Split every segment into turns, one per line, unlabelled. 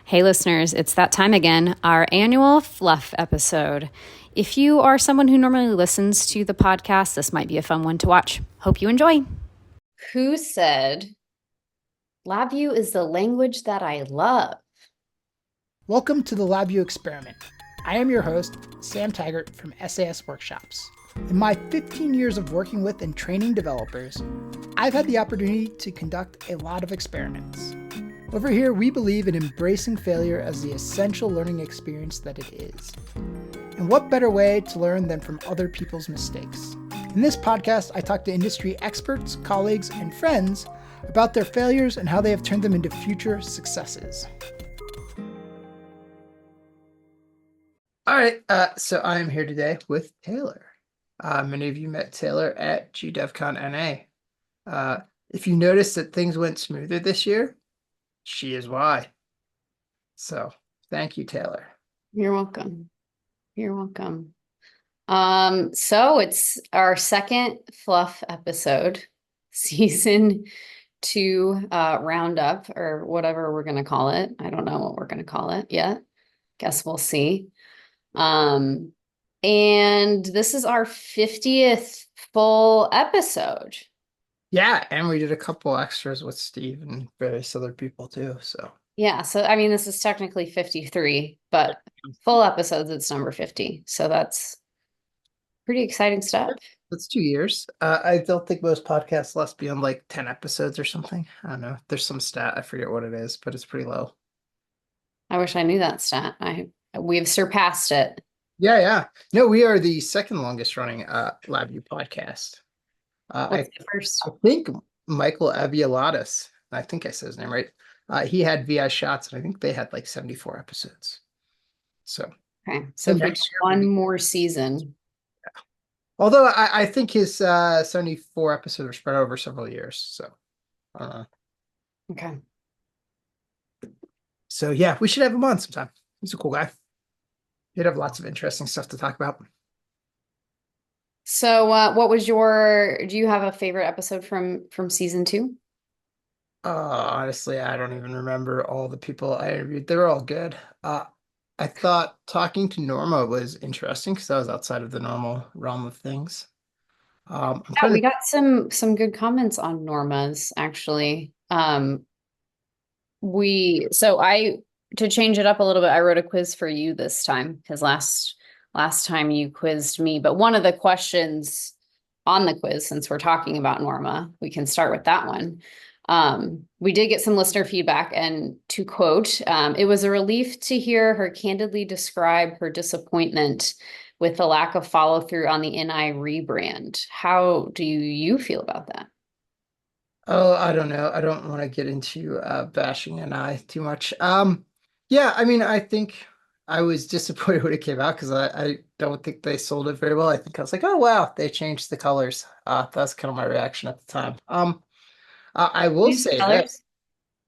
Hey, listeners, it's that time again, our annual Fluff episode. If you are someone who normally listens to the podcast, this might be a fun one to watch. Hope you enjoy. Who said, LabVIEW is the language that I love?
Welcome to the LabVIEW Experiment. I am your host, Sam Taggart from SAS Workshops. In my 15 years of working with and training developers, I've had the opportunity to conduct a lot of experiments. Over here, we believe in embracing failure as the essential learning experience that it is. And what better way to learn than from other people's mistakes? In this podcast, I talk to industry experts, colleagues, and friends about their failures and how they have turned them into future successes. All right, so I am here today with Taylor. Many of you met Taylor at GDevCon N.A. If you noticed that things went smoother this year, she is why. So thank you, Taylor.
You're welcome. You're welcome. So it's our second Fluff episode, season 2 roundup, or whatever we're going to call it. I don't know what we're going to call it yet. Guess we'll see. And this is our 50th full episode.
Yeah, and we did a couple extras with Steve and various other people too. So
yeah, so I mean, this is technically 53, but full episodes, it's number 50. So that's pretty exciting stuff.
that's 2 years. I don't think most podcasts last beyond like 10 episodes or something. I don't know. There's some stat, I forget what it is, but it's pretty low.
I wish I knew that stat. We've surpassed it.
Yeah. No, we are the second longest running LabVIEW podcast.
What's the first?
I think Michael Avialatis, I think I said his name right. He had VI Shots, and I think they had like 74 episodes. So
Okay, so one more season.
Yeah. Although I think his 74 episodes are spread over several years. So I don't know.
Okay.
So yeah, we should have him on sometime. He's a cool guy. He'd have lots of interesting stuff to talk about.
So what was do you have a favorite episode from season 2?
Honestly, I don't even remember all the people I interviewed. They were all good. I thought talking to Norma was interesting because that was outside of the normal realm of things.
Yeah, we got some good comments on Norma's actually. To change it up a little bit, I wrote a quiz for you this time because last time you quizzed me. But one of the questions on the quiz, since we're talking about Norma, we can start with that one. We did get some listener feedback, and to quote, it was a relief to hear her candidly describe her disappointment with the lack of follow through on the N.I rebrand. How do you feel about that?
Oh, I don't know. I don't want to get into bashing N.I too much. Yeah, I mean, I think I was disappointed when it came out because I don't think they sold it very well. I think I was like, oh wow, they changed the colors. That's kind of my reaction at the time. I will say this.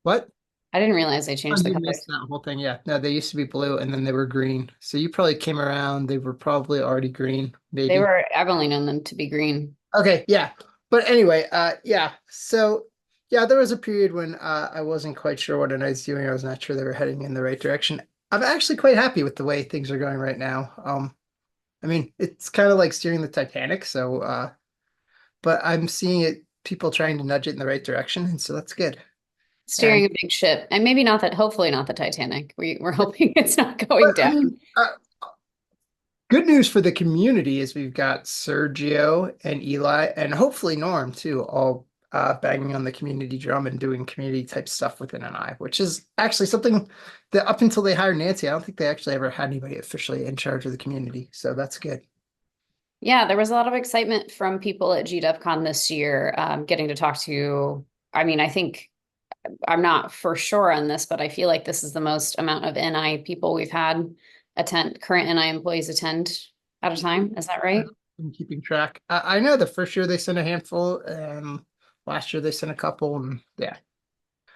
What?
I didn't realize they changed the
You
colors.
missed that whole thing. Yeah. No, they used to be blue and then they were green. So you probably came around. They were probably already green, maybe.
I've only known them to be green.
Okay, yeah. But anyway, yeah. So yeah, there was a period when I wasn't quite sure what I was doing. I was not sure they were heading in the right direction. I'm actually quite happy with the way things are going right now. I mean, it's kind of like steering the Titanic, so but I'm seeing people trying to nudge it in the right direction, and so that's good.
Steering a big ship, and maybe not that. Hopefully, not the Titanic. We're hoping it's not going down.
I mean, good news for the community is we've got Sergio and Eli, and hopefully Norm too, all banging on the community drum and doing community type stuff within N.I, which is actually something that up until they hired Nancy, I don't think they actually ever had anybody officially in charge of the community. So that's good.
Yeah, there was a lot of excitement from people at GDevCon this year, getting to talk to. I mean, I think I'm not for sure on this, but I feel like this is the most amount of N.I people we've had current N.I employees attend at a time. Is that right?
I'm keeping track. I know the first year they sent a handful, and last year they sent a couple, and yeah.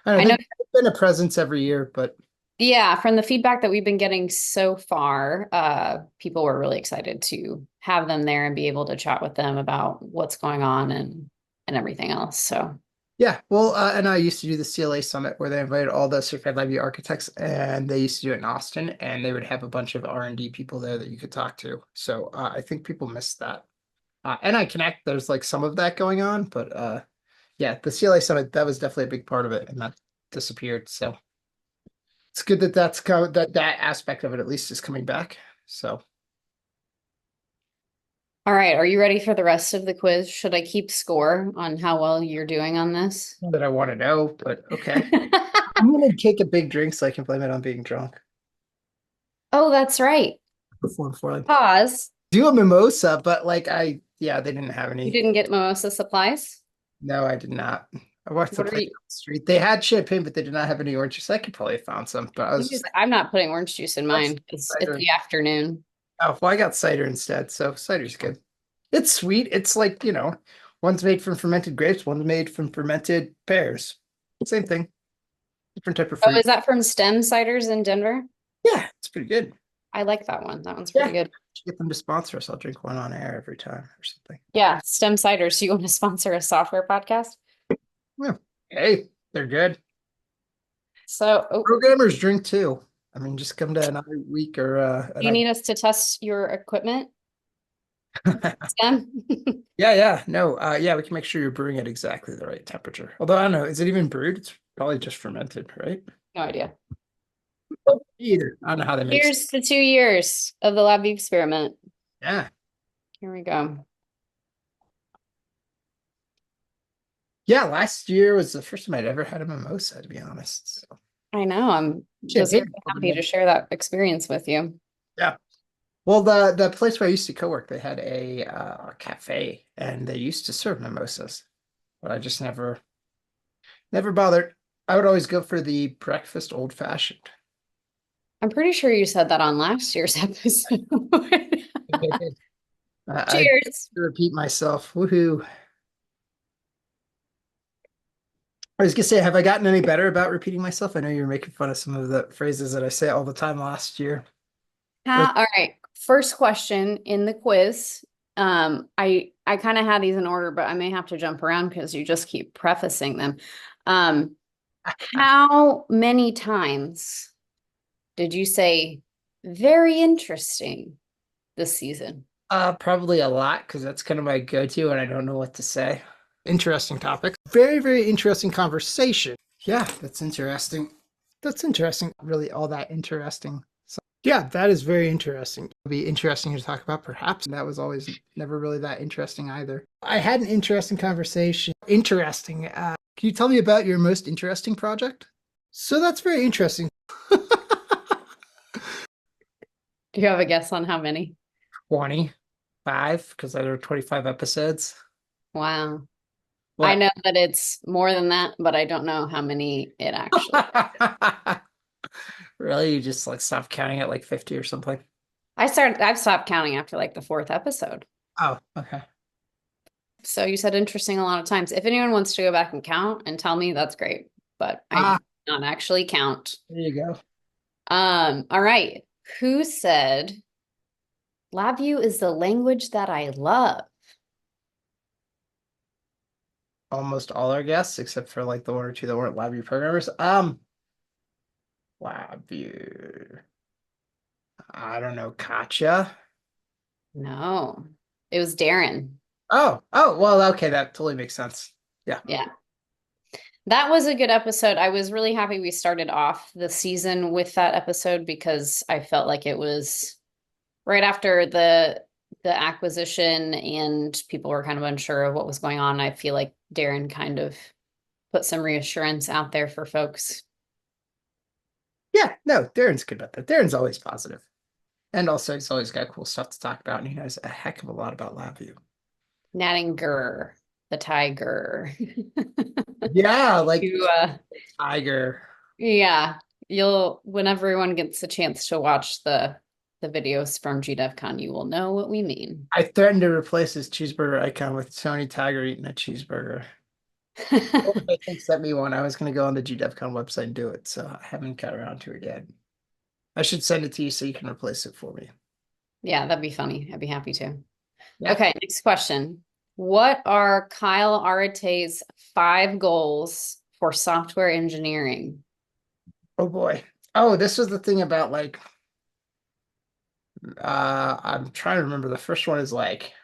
I know it's been a presence every year, but
yeah, from the feedback that we've been getting so far, people were really excited to have them there and be able to chat with them about what's going on and everything else. So
Yeah, well, and I used to do the CLA summit where they invited all the certified LabVIEW architects, and they used to do it in Austin, and they would have a bunch of R&D people there that you could talk to. So I think people missed that. And I Connect, there's like some of that going on, but yeah, the CLA summit, that was definitely a big part of it, and that disappeared. So it's good that that aspect of it at least is coming back. So
All right, are you ready for the rest of the quiz? Should I keep score on how well you're doing on this?
not that I want to know, but okay. I'm gonna take a big drink so I can blame it on being drunk
Oh, that's right.
before I
Pause.
do a mimosa, but like yeah, they didn't have
You
any.
didn't get mimosa supplies?
No, I did not. I walked the
What are
place
you?
down the street. They had champagne, but they did not have any orange juice. I could probably have found some, but I was just
I'm not putting orange juice in
that's
mine because it's
cider.
the afternoon.
Oh, well, I got cider instead, so cider's good. It's sweet. It's like, one's made from fermented grapes, one's made from fermented pears. Same thing, different type of
Oh,
fruit.
is that from Stem Ciders in Denver?
Yeah, it's pretty good.
I like that one. That one's
Yeah,
pretty good.
get them to sponsor us. I'll drink one on air every time or something.
Yeah, Stem Ciders. You want to sponsor a software podcast?
Yeah. Hey, they're good.
So, oh,
Programmers drink too. I mean, just come to another week or
do you need us to test your equipment, Stem?
yeah. No, yeah, we can make sure you're brewing at exactly the right temperature. Although I don't know, is it even brewed? It's probably just fermented, right?
No idea.
Either. I don't know how that makes.
Here's the 2 years of the LabVIEW experiment.
Yeah.
Here we go.
Yeah, last year was the first time I'd ever had a mimosa, to be honest. So
I know. I'm just
champagne.
happy to share that experience with you.
Yeah. Well, the place where I used to co-work, they had a cafe and they used to serve mimosas, but I just never bothered. I would always go for the breakfast old fashioned.
I'm pretty sure you said that on last year's episode.
I
Cheers.
repeat myself. Woohoo. I was gonna say, have I gotten any better about repeating myself? I know you were making fun of some of the phrases that I say all the time last year.
All right. First question in the quiz. I kind of had these in order, but I may have to jump around because you just keep prefacing them. How many times did you say very interesting this season?
Probably a lot because that's kind of my go-to and I don't know what to say. Interesting topic. Very, very interesting conversation. Yeah, that's interesting. That's interesting. Really all that interesting. So, yeah, that is very interesting. It'll be interesting to talk about, perhaps. That was always never really that interesting either. I had an interesting conversation. Interesting. Can you tell me about your most interesting project? So that's very interesting.
Do you have a guess on how many?
25, because there are 25 episodes.
Wow. I
What?
know that it's more than that, but I don't know how many it actually.
Really? You just like stopped counting at like 50 or something?
I've stopped counting after like the fourth episode.
Oh, okay.
So you said interesting a lot of times. If anyone wants to go back and count and tell me, that's great. But I
Ah,
do not actually count.
there you go.
All right. Who said LabVIEW is the language that I love?
Almost all our guests, except for like the one or two that weren't LabVIEW programmers. LabVIEW. I don't know, Katya.
No, it was Darren.
Oh, well, okay, that totally makes sense. Yeah.
Yeah. That was a good episode. I was really happy we started off the season with that episode because I felt like it was right after the acquisition and people were kind of unsure of what was going on. I feel like Darren kind of put some reassurance out there for folks.
Yeah, no, Darren's good about that. Darren's always positive. And also he's always got cool stuff to talk about, and he knows a heck of a lot about LabVIEW.
Nattinger, the tiger.
Yeah, like
You,
Tiger.
yeah, you'll when everyone gets a chance to watch the videos from GDevCon, you will know what we mean.
I threatened to replace his cheeseburger icon with Tony Tiger eating a cheeseburger. I think sent me one. I was going to go on the GDevCon website and do it, so I haven't got around to it yet. I should send it to you so you can replace it for me.
Yeah, that'd be funny. I'd be happy to.
Yeah.
Okay, next question. What are Kyle Arate's 5 goals for software engineering?
Oh boy. Oh, this was the thing about like I'm trying to remember. The first one is like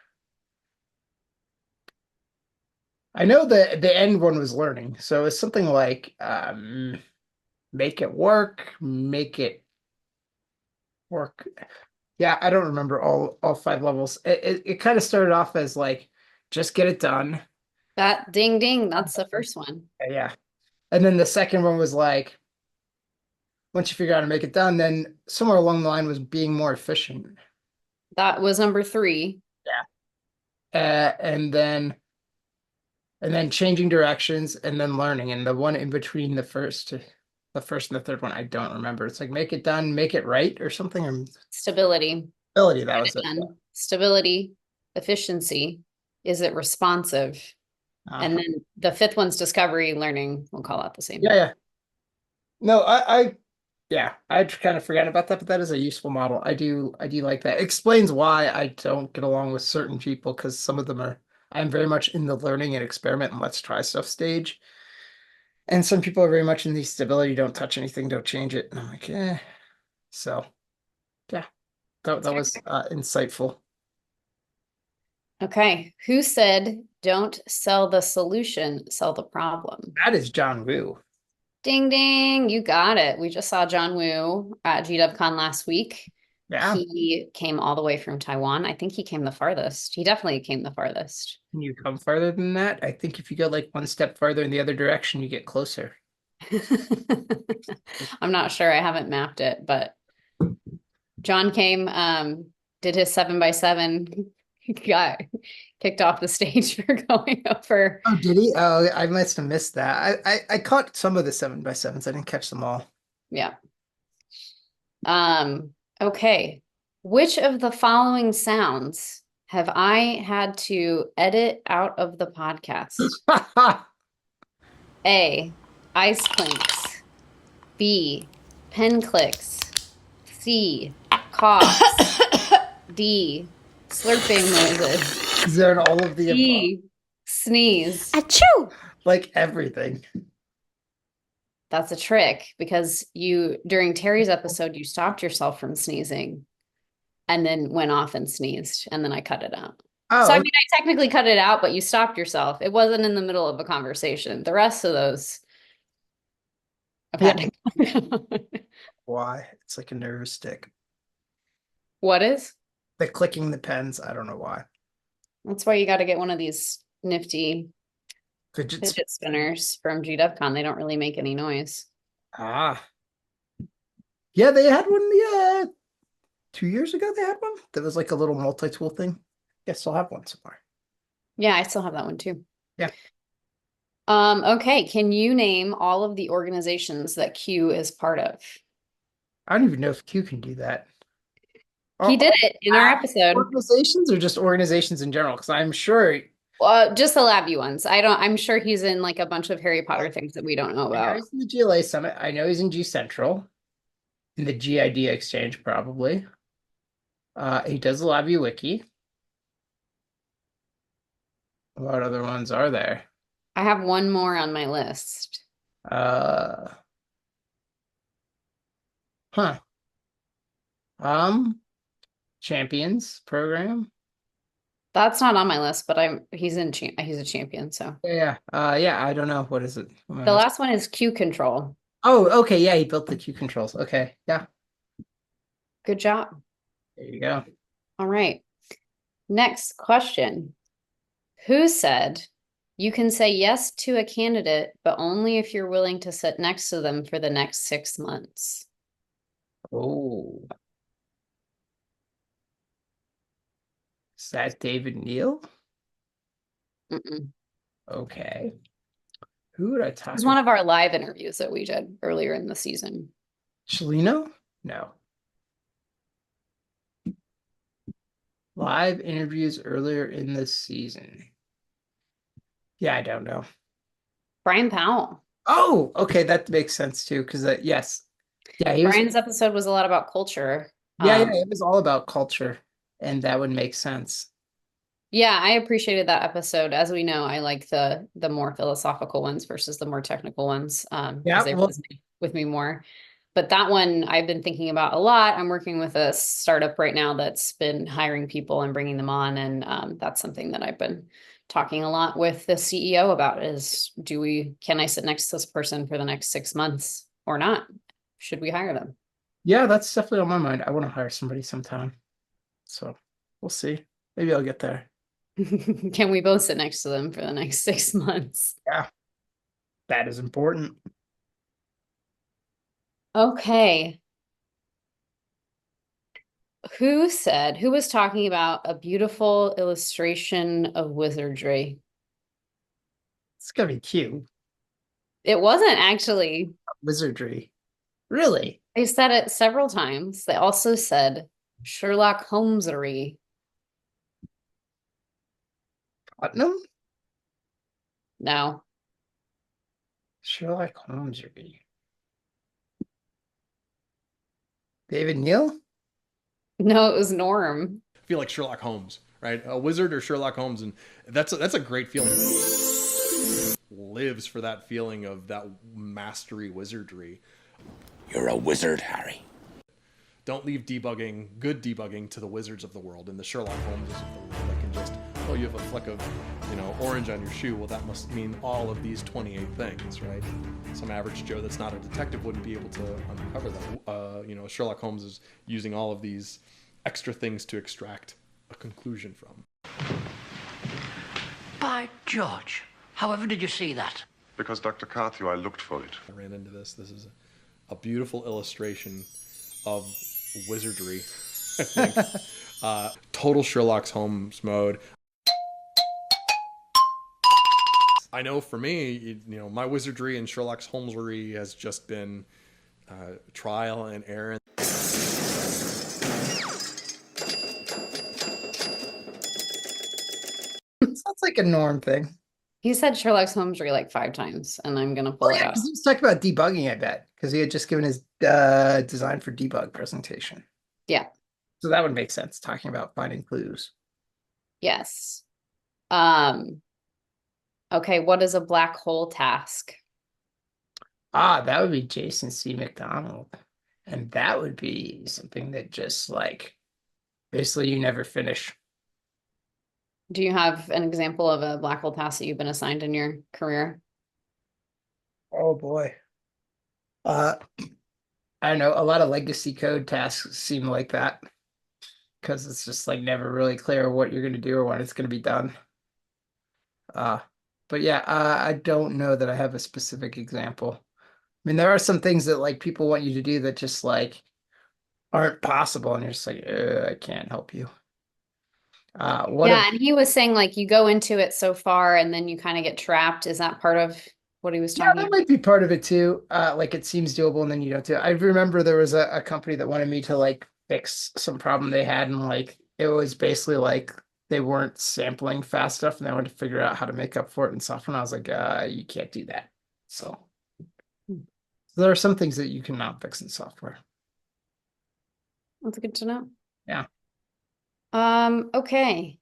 I know the end one was learning. So it's something like make it work, make it work. Yeah, I don't remember all 5 levels. It kind of started off as like just get it done.
That ding ding, that's the first one.
Yeah. And then the second one was like once you figure out how to make it done, then somewhere along the line was being more efficient.
That was number 3.
Yeah. And then changing directions and then learning. And the one in between the first and the third one, I don't remember. It's like make it done, make it right or something. Or
Stability.
ability, that
Write
was
it
it.
down. Stability, efficiency. Is it responsive?
Uh,
And then the 5th one's discovery, learning. We'll call that the
yeah,
same.
yeah. No, yeah, I'd kind of forgotten about that, but that is a useful model. I do like that. It explains why I don't get along with certain people because some of them I'm very much in the learning and experiment and let's try stuff stage. And some people are very much in the stability, don't touch anything, don't change it. And I'm like, eh. So yeah, that was insightful.
Okay. Who said don't sell the solution, sell the problem?
That is John Woo.
Ding ding, you got it. We just saw John Woo at GDevCon last week.
Yeah.
He came all the way from Taiwan. I think he came the farthest. He definitely came the farthest.
Can you come farther than that? I think if you go like one step farther in the other direction, you get closer.
I'm not sure. I haven't mapped it, but John came, did his 7x7, got kicked off the stage for going over.
Oh, did he? Oh, I must have missed that. I caught some of the 7x7s. I didn't catch them all.
Yeah. Okay. Which of the following sounds have I had to edit out of the podcast? A, ice clinks. B, pen clicks. C, coughs. D, slurping noises.
Is there all of the above?
E, sneeze.
Achoo!
Like everything.
That's a trick because during Terry's episode, you stopped yourself from sneezing and then went off and sneezed, and then I cut it out. So, I
Oh,
mean, I technically cut it out, but you stopped yourself. It wasn't in the middle of a conversation. The rest of those I've had to.
why? It's like a nervous stick.
What is?
The clicking the pens, I don't know why.
That's why you got to get one of these nifty
Fidgets.
fidget spinners from GDevCon. They don't really make any noise.
Ah. Yeah, they had one 2 years ago. They had one that was like a little multi-tool thing. Yes, I'll have one somewhere.
Yeah, I still have that one too.
Yeah.
Okay, can you name all of the organizations that Q is part of?
I don't even know if Q can do that.
He did it in our episode.
Organizations or just organizations in general? Because I'm sure
Just the LabVIEW ones. I'm sure he's in like a bunch of Harry Potter things that we don't know
I know
about.
he's in the GLA Summit. I know he's in G Central, in the GID Exchange, probably. He does the LabVIEW Wiki. What other ones are there?
I have one more on my list.
Uh, huh. Champions program.
That's not on my list, but he's a champion, so.
Yeah. Yeah. I don't know. What is it?
The last one is Q control.
Oh, okay. Yeah, he built the Q controls. Okay. Yeah.
Good job.
There you go.
All right. Next question. Who said you can say yes to a candidate, but only if you're willing to sit next to them for the next 6 months?
Oh. Is that David Neal?
Mm-mm.
Okay. Who would I
It
talk
was one of our live interviews that we did earlier in the season.
Chelino? No. Live interviews earlier in the season. Yeah, I don't know.
Brian Powell.
Oh, okay, that makes sense too. Because yes, yeah,
Brian's episode was a lot about culture.
Yeah, it was all about culture, and that would make sense.
Yeah, I appreciated that episode. As we know, I like the more philosophical ones versus the more technical ones, because
Yeah,
they
well,
resonate with me more. But that one I've been thinking about a lot. I'm working with a startup right now that's been hiring people and bringing them on, and that's something that I've been talking a lot with the CEO about is can I sit next to this person for the next 6 months or not? Should we hire them?
yeah, that's definitely on my mind. I want to hire somebody sometime. So we'll see. Maybe I'll get there.
Can we both sit next to them for the next 6 months?
Yeah, that is important.
Okay. Who was talking about a beautiful illustration of wizardry?
It's gonna be cute.
It wasn't actually.
Wizardry. Really?
They said it several times. They also said Sherlock Holmesery.
Putnam?
No,
Sherlock Holmesry. David Neal?
no, it was Norm.
I feel like Sherlock Holmes, right? A wizard or Sherlock Holmes, and that's a great feeling. Lives for that feeling of that mastery wizardry.
You're a wizard, Harry.
Don't leave good debugging, to the wizards of the world and the Sherlock Holmeses of the world that can just, oh, you have a fleck of, orange on your shoe. Well, that must mean all of these 28 things, right? Some average Joe that's not a detective wouldn't be able to uncover that. Sherlock Holmes is using all of these extra things to extract a conclusion from.
By George, however did you see that?
Because, Dr. Carthew, I looked for it.
I ran into this. This is a beautiful illustration of wizardry, I think. Total Sherlock Holmes mode. I know for me, my wizardry and Sherlock Holmesery has just been trial and error.
Sounds like a Norm thing.
He said Sherlock Holmesery like 5 times, and I'm gonna pull it
Yeah,
out.
because he was talking about debugging, I bet, because he had just given his design for debug presentation.
Yeah.
So that would make sense, talking about finding clues.
Yes. Um, okay, what is a black hole task?
Ah, that would be Jason C. McDonald. And that would be something that just basically you never finish.
Do you have an example of a black hole task that you've been assigned in your career?
Oh boy. I don't know, a lot of legacy code tasks seem like that because it's just never really clear what you're going to do or when it's going to be done. But yeah, I don't know that I have a specific example. I mean, there are some things that people want you to do that just aren't possible, and you're just I can't help you.
Yeah, and he was saying you go into it so far and then you kind of get trapped. Is that part of what he was
Yeah,
talking
that
about?
might be part of it too. It seems doable and then you don't do it. I remember there was a company that wanted me to fix some problem they had, and it was basically they weren't sampling fast enough and they wanted to figure out how to make up for it in software. And I was like, you can't do that. So there are some things that you cannot fix in software.
That's good to know.
Yeah.
Okay.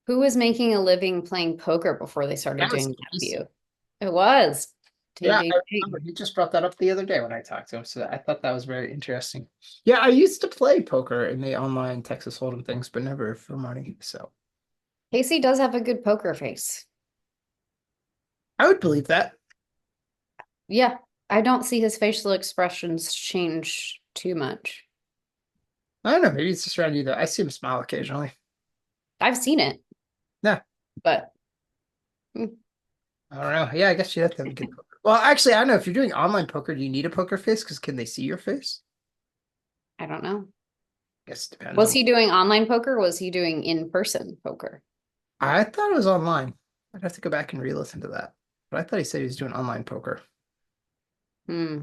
Who was making a living playing poker before they started
That was
doing
Casey.
LabVIEW? It was.
Yeah, I
TBD.
remember. He just brought that up the other day when I talked to him. So I thought that was very interesting. Yeah, I used to play poker in the online Texas Hold'em things, but never for money. So
Casey does have a good poker face.
I would believe that.
Yeah, I don't see his facial expressions change too much.
I don't know. Maybe it's just around you though. I see him smile occasionally.
I've seen it,
Yeah.
but
I don't know. Yeah, I guess you have to have a good poker. Well, actually, I don't know. If you're doing online poker, do you need a poker face? Because can they see your face?
I don't know.
I guess it depends.
Was he doing online poker? Or was he doing in-person poker?
I thought it was online. I'd have to go back and re-listen to that. But I thought he said he was doing online poker.
Hmm.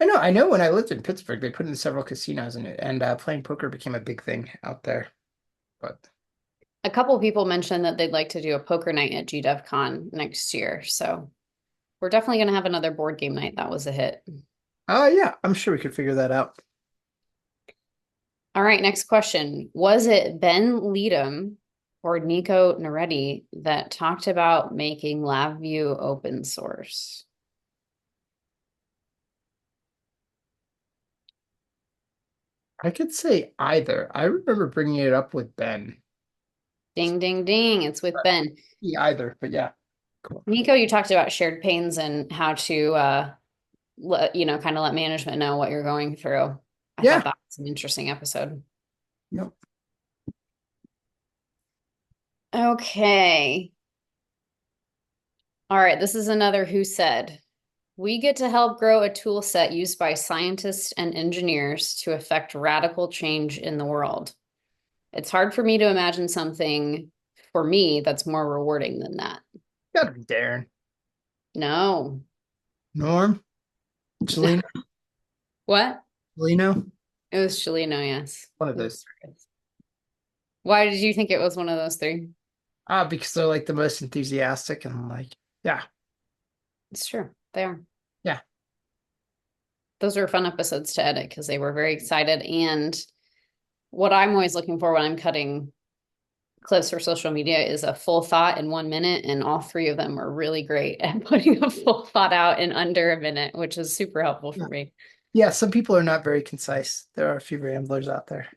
I know when I lived in Pittsburgh, they put in several casinos in it, and playing poker became a big thing out there. But
A couple people mentioned that they'd like to do a poker night at GDevCon next year. So we're definitely going to have another board game night. That was a hit.
yeah, I'm sure we could figure that out.
All right, next question. Was it Ben Leadham or Nico Naretti that talked about making LabVIEW open source?
I could say either. I remember bringing it up with Ben.
Ding, ding, ding. It's with Ben.
Either, but yeah. Cool.
Nico, you talked about shared pains and how to kind of let management know what you're going through. I
Yeah.
thought that was an interesting episode.
Yep.
Okay. All right, this is another who said. We get to help grow a tool set used by scientists and engineers to affect radical change in the world. It's hard for me to imagine something for me that's more rewarding than that.
Gotta be Darren.
No.
Norm? Chelino?
What?
Chelino?
It was Shalino, yes.
One of those.
Why did you think it was one of those three?
Because they're like the most enthusiastic and I'm like, yeah.
It's true. They are.
Yeah.
Those were fun episodes to edit because they were very excited. And what I'm always looking for when I'm cutting clips for social media is a full thought in 1 minute. And all three of them were really great at putting a full thought out in under a minute, which is super helpful for me.
Yeah, some people are not very concise. There are a few ramblers out there.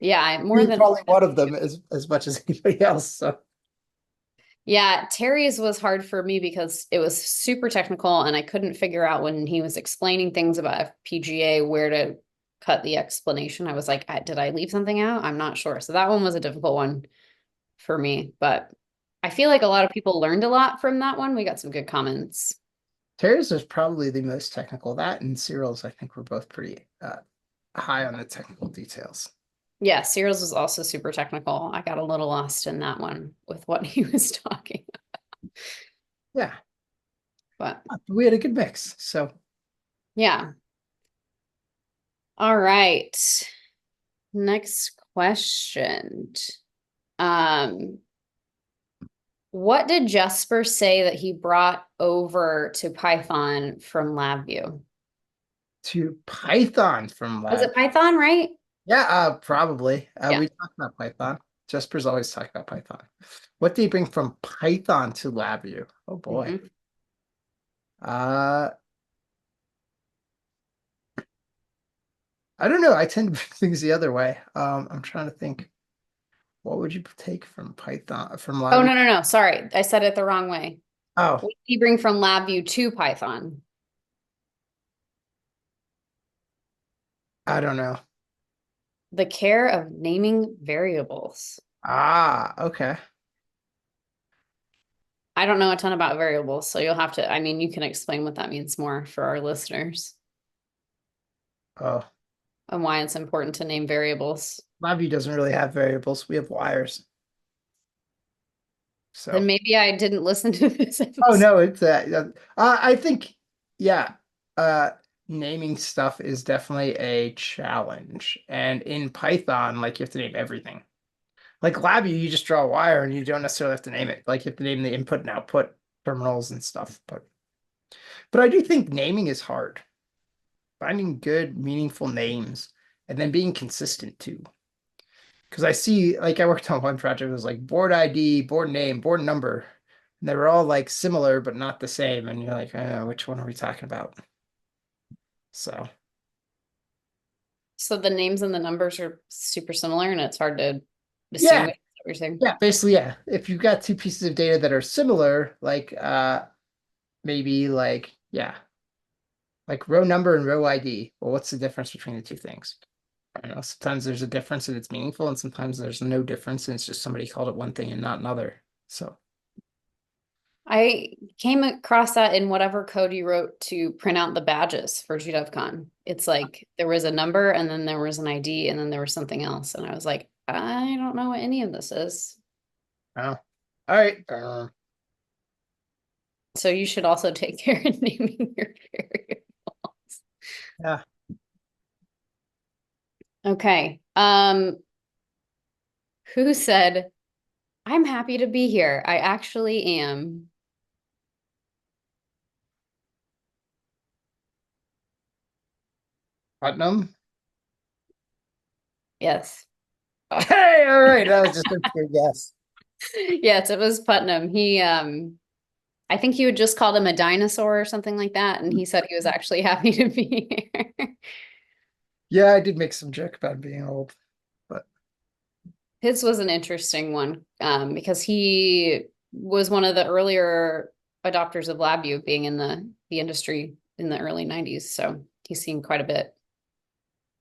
Yeah,
You're probably one of them as much as anybody else. So
yeah, Terry's was hard for me because it was super technical and I couldn't figure out when he was explaining things about FPGA where to cut the explanation. I was like, did I leave something out? I'm not sure. So that one was a difficult one for me, but I feel like a lot of people learned a lot from that one. We got some good comments.
Terry's was probably the most technical. That and Cyril's, I think, were both pretty high on the technical details.
Yeah, Cyril's was also super technical. I got a little lost in that one with what he was talking about.
Yeah.
But
we had a good mix. So
yeah. All right. Next question. What did Jesper say that he brought over to Python from LabVIEW?
To Python from
Was
Lab.
it Python, right?
Yeah, probably.
Yeah.
We talked about Python. Jesper's always talking about Python. What did he bring from Python to LabVIEW? Oh boy.
Mhm.
I don't know. I tend to bring things the other way. I'm trying to think. What would you take from Python from
Oh,
LabVIEW?
no. Sorry. I said it the wrong way.
Oh,
What did he bring from LabVIEW to Python?
I don't know.
The care of naming variables.
Okay.
I don't know a ton about variables, so you'll have to, I mean, you can explain what that means more for our listeners
Oh,
and why it's important to name variables.
LabVIEW doesn't really have variables. We have wires. So.
Then maybe I didn't listen to this episode.
Oh no, it's I think yeah, naming stuff is definitely a challenge. And in Python, like you have to name everything. Like LabVIEW, you just draw a wire and you don't necessarily have to name it. Like you have to name the input and output terminals and stuff. But I do think naming is hard. Finding good, meaningful names and then being consistent too. Because I see, like, I worked on one project, it was like board ID, board name, board number. And they were all like similar, but not the same. And you're like, which one are we talking about? So,
So the names and the numbers are super similar and it's hard to
yeah,
distinguish what you're saying.
yeah, basically, yeah. If you've got two pieces of data that are similar, like, maybe like, yeah, like row number and row ID. Well, what's the difference between the two things? I don't know. Sometimes there's a difference and it's meaningful, and sometimes there's no difference and it's just somebody called it one thing and not another. So,
I came across that in whatever code you wrote to print out the badges for GDevCon. It's like there was a number and then there was an ID and then there was something else. And I was like, I don't know what any of this is.
oh, all right.
So you should also take care in naming your variables.
Yeah.
Okay. Who said, I'm happy to be here. I actually am.
Putnam.
Yes.
Hey, all right. That was just a pure guess.
Yes, it was Putnam. I think you had just called him a dinosaur or something like that, and he said he was actually happy to be here.
Yeah, I did make some joke about being old, but
His was an interesting one, because he was one of the earlier adopters of LabVIEW, being in the industry in the early 90s. So he's seen quite a bit.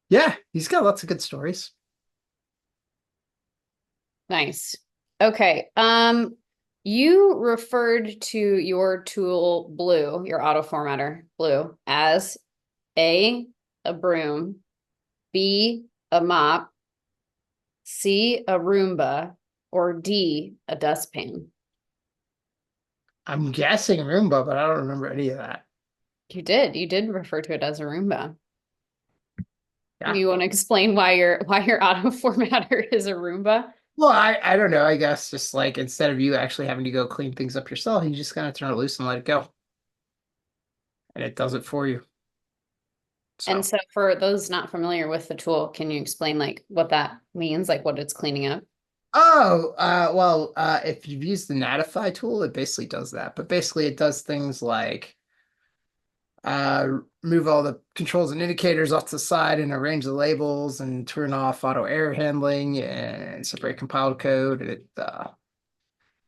yeah, he's got lots of good stories.
Nice. Okay. You referred to your tool Blue, your auto formatter Blue, as a broom, B, a mop, C, a Roomba, or D, a dustpan.
I'm guessing Roomba, but I don't remember any of that.
You did refer to it as a Roomba.
Yeah.
You want to explain why your auto formatter is a Roomba?
Well, I don't know. I guess just like instead of you actually having to go clean things up yourself, you just kind of turn it loose and let it go. And it does it for you.
And
So,
so for those not familiar with the tool, can you explain like what that means, like what it's cleaning up?
if you've used the Natify tool, it basically does that. But basically, it does things like move all the controls and indicators off to the side and arrange the labels and turn off auto error handling and separate compiled code. And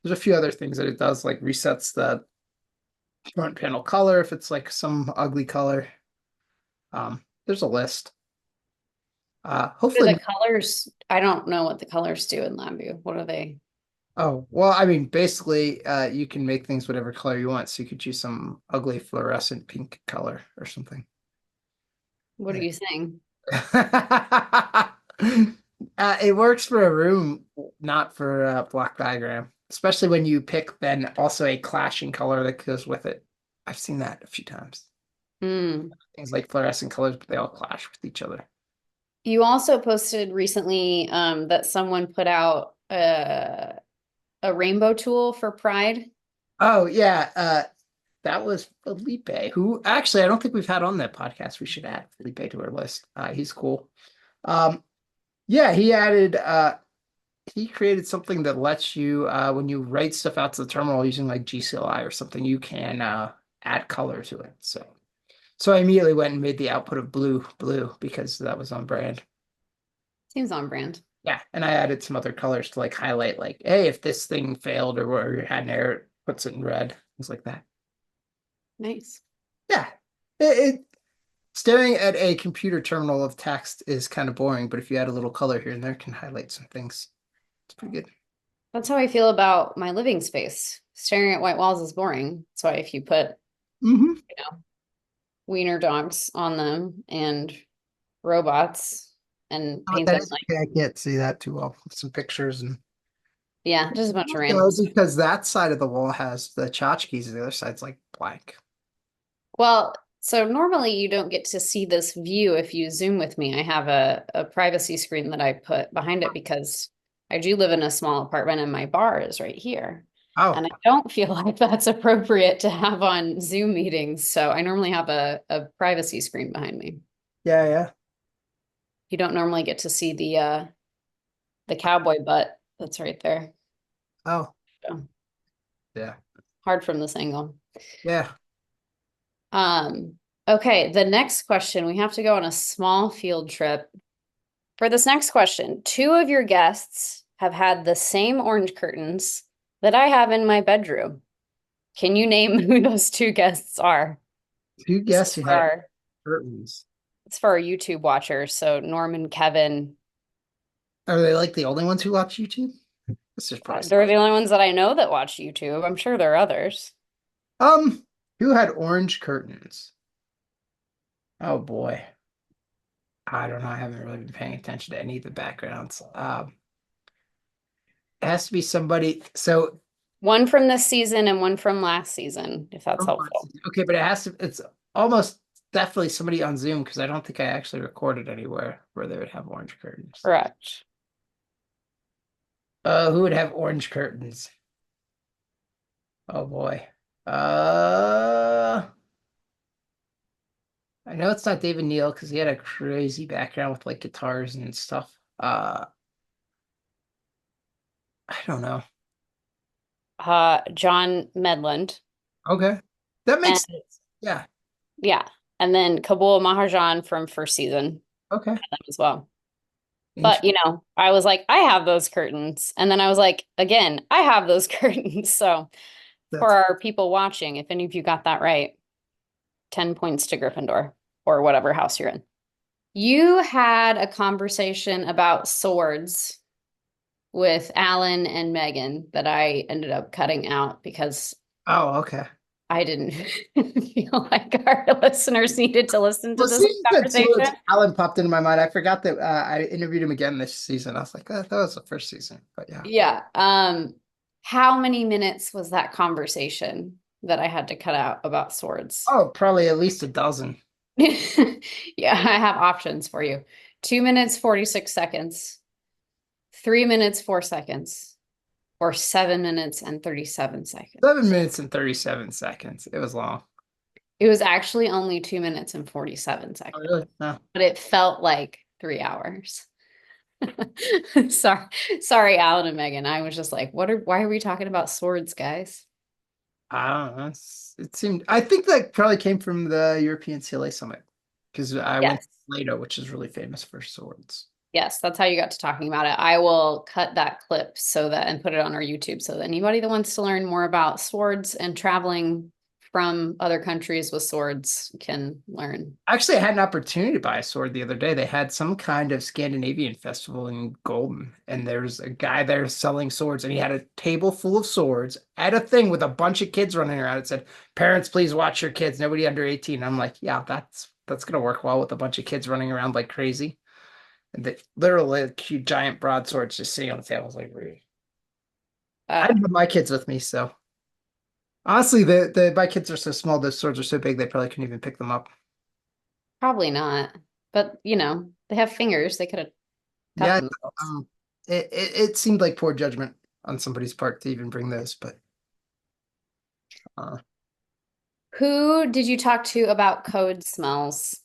there's a few other things that it does, like resets the front panel color if it's like some ugly color. There's a list.
For the
Hopefully,
colors, I don't know what the colors do in LabVIEW. What are they?
oh, well, I mean, basically, you can make things whatever color you want. So you could choose some ugly fluorescent pink color or something.
What are you saying?
It works for a room, not for a block diagram, especially when you pick then also a clashing color that goes with it. I've seen that a few times.
Hmm.
Things like fluorescent colors, but they all clash with each other.
You also posted recently that someone put out a rainbow tool for Pride.
Oh yeah, that was Felipe, who actually I don't think we've had on that podcast. We should add Felipe to our list. He's cool. Um, yeah, he created something that lets you when you write stuff out to the terminal using like GCLI or something, you can add color to it. So I immediately went and made the output of blue because that was on brand.
Seems on brand.
Yeah, and I added some other colors to like highlight like, hey, if this thing failed or had an error, it puts it in red, things like that.
Nice.
Yeah. It staring at a computer terminal of text is kind of boring, but if you add a little color here and there, it can highlight some things. It's pretty good.
That's how I feel about my living space. Staring at white walls is boring. That's why if you put,
Mm-hmm.
you know, wiener dogs on them and robots and
Oh,
paint
that
them
is
like,
okay. I can't see that too well. Some pictures and
yeah, just a bunch of
no,
random stuff.
because that side of the wall has the tchotchkes, the other side's like blank.
Well, so normally you don't get to see this view if you Zoom with me. I have a privacy screen that I put behind it because I do live in a small apartment and my bar is right here.
Oh,
And I don't feel like that's appropriate to have on Zoom meetings. So I normally have a privacy screen behind me.
yeah, yeah.
You don't normally get to see the cowboy butt that's right there.
Oh,
So
yeah.
hard from this angle.
Yeah.
Um, okay, the next question, we have to go on a small field trip. For this next question, two of your guests have had the same orange curtains that I have in my bedroom. Can you name who those two guests are?
You
This
guess
is
you
for
had
our,
curtains.
it's for our YouTube watchers. So Norman, Kevin,
Are they like the only ones who watch YouTube? This is probably
they're the only ones that I know that watch YouTube. I'm sure there are others.
um, who had orange curtains? Oh boy. I don't know. I haven't really been paying attention to any of the backgrounds. It has to be somebody. So
One from this season and one from last season, if that's helpful.
okay, but it's almost definitely somebody on Zoom because I don't think I actually recorded anywhere where they would have orange curtains.
Correct.
Who would have orange curtains? Oh boy. Uh, I know it's not David Neal because he had a crazy background with like guitars and stuff. Uh, I don't know.
John Medland.
Okay. That
And
makes sense. Yeah.
yeah. And then Kabul Mahajan from first season
Okay.
as well. But,
Interesting.
I was like, I have those curtains. And then I was like, again, I have those curtains. So for
That's
our people watching, if any of you got that right, 10 points to Gryffindor or whatever house you're in. You had a conversation about swords with Alan and Megan that I ended up cutting out because
oh, okay.
I didn't feel like our listeners needed to listen to
Well,
this
seeing that
conversation.
Swords Alan popped into my mind. I forgot that I interviewed him again this season. I was like, that was the first season, but yeah.
Yeah. How many minutes was that conversation that I had to cut out about swords?
Oh, probably at least a dozen.
Yeah, I have options for you. 2 minutes, 46 seconds, 3 minutes, 4 seconds, or 7 minutes and 37 seconds.
7 minutes and 37 seconds. It was long.
It was actually only 2 minutes and 47
Oh,
seconds,
really? No.
but it felt like 3 hours. Sorry, sorry, Alan and Megan. I was just like, why are we talking about swords, guys?
I don't know. It seemed, I think that probably came from the European CLA Summit because I went to
Yes.
Plato, which is really famous for swords.
Yes, that's how you got to talking about it. I will cut that clip so that and put it on our YouTube so that anybody that wants to learn more about swords and traveling from other countries with swords can learn.
Actually, I had an opportunity to buy a sword the other day. They had some kind of Scandinavian festival in Golden, and there's a guy there selling swords, and he had a table full of swords at a thing with a bunch of kids running around. It said, "Parents, please watch your kids. Nobody under 18." I'm like, yeah, that's gonna work well with a bunch of kids running around like crazy. And they literally had cute giant broadswords just sitting on the table. I was like, really? I
Uh,
didn't have my kids with me, so honestly, the my kids are so small, those swords are so big they probably couldn't even pick them up.
Probably not, but they have fingers. They could have cut
Yeah,
themselves.
it seemed like poor judgment on somebody's part to even bring those, but uh,
Who did you talk to about code smells?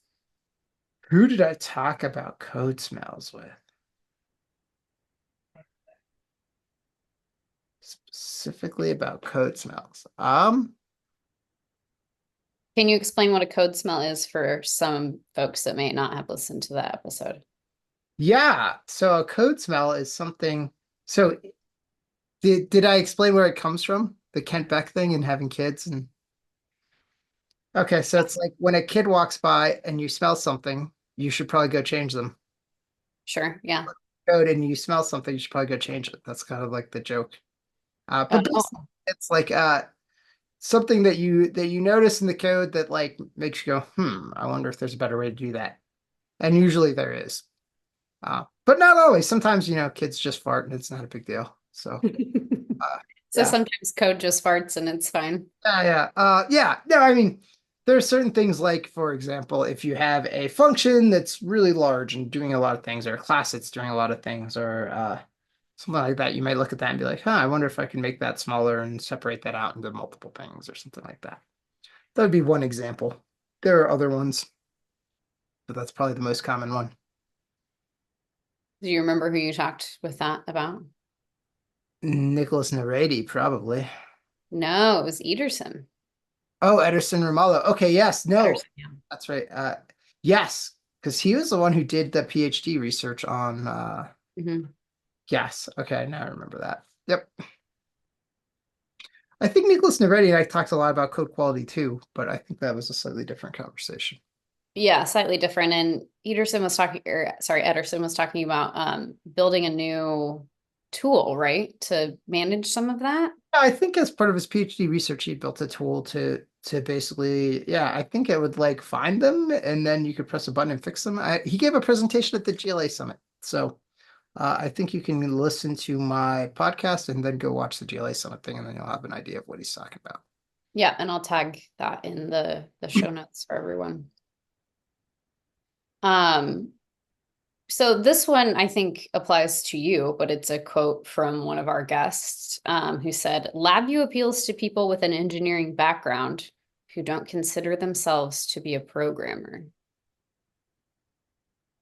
who did I talk about code smells with? Specifically about code smells.
Can you explain what a code smell is for some folks that may not have listened to that episode?
Yeah, so a code smell is something. So did I explain where it comes from? The Kent Beck thing and having kids and okay, so it's like when a kid walks by and you smell something, you should probably go change them.
Sure, yeah.
Code and you smell something, you should probably go change it. That's kind of like the joke.
Oh,
But
no.
basically, it's like something that you notice in the code that like makes you go, I wonder if there's a better way to do that. And usually there is. But not always. Sometimes, kids just fart and it's not a big deal. So uh
So
yeah.
sometimes code just farts and it's fine.
Yeah. No, I mean, there are certain things like, for example, if you have a function that's really large and doing a lot of things, or a class that's doing a lot of things, or something like that, you might look at that and be like, I wonder if I can make that smaller and separate that out into multiple things or something like that. That would be one example. There are other ones, but that's probably the most common one.
Do you remember who you talked with that about?
Nicholas Naredi, probably.
No, it was Ederson.
Oh, Ederson Ramallo. Okay, yes, no,
Ederson, yeah.
that's right. Yes, because he was the one who did the PhD research on
Mhm.
yes. Okay, now I remember that. Yep. I think Nicholas Naredi and I talked a lot about code quality too, but I think that was a slightly different conversation.
Yeah, slightly different. And Ederson was talking about building a new tool, right? To manage some of that.
I think as part of his PhD research, he built a tool to basically, yeah, I think it would like find them and then you could press a button and fix them. He gave a presentation at the GLA Summit. So I think you can listen to my podcast and then go watch the GLA Summit thing, and then you'll have an idea of what he's talking about.
Yeah, and I'll tag that in the show notes for everyone. Um, so this one I think applies to you, but it's a quote from one of our guests who said, LabVIEW appeals to people with an engineering background who don't consider themselves to be a programmer.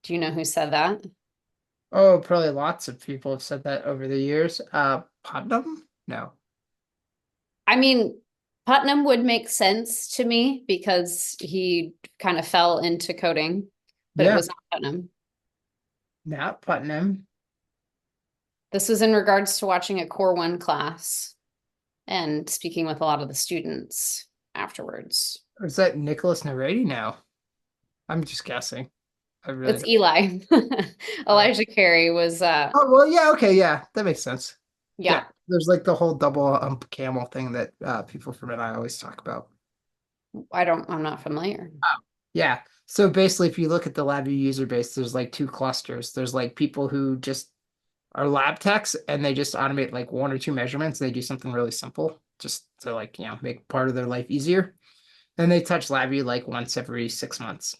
Do you know who said that?
Oh, probably lots of people have said that over the years. Putnam? No.
I mean, Putnam would make sense to me because he kind of fell into coding, but it
Yeah,
was not Putnam.
not Putnam.
This was in regards to watching a Core 1 class and speaking with a lot of the students afterwards.
Or is that Nicholas Narady now? I'm just guessing. I really
It's
don't.
Eli.
Oh,
Elijah Carey was
oh, well, yeah, okay, yeah, that makes sense. Yeah,
yeah,
there's like the whole double camel thing that people from it I always talk about.
I'm not familiar.
Oh, yeah. So basically, if you look at the LabVIEW user base, there's like two clusters. There's like people who just are lab techs and they just automate like one or two measurements. They do something really simple just to like, make part of their life easier. And they touch LabVIEW like once every 6 months.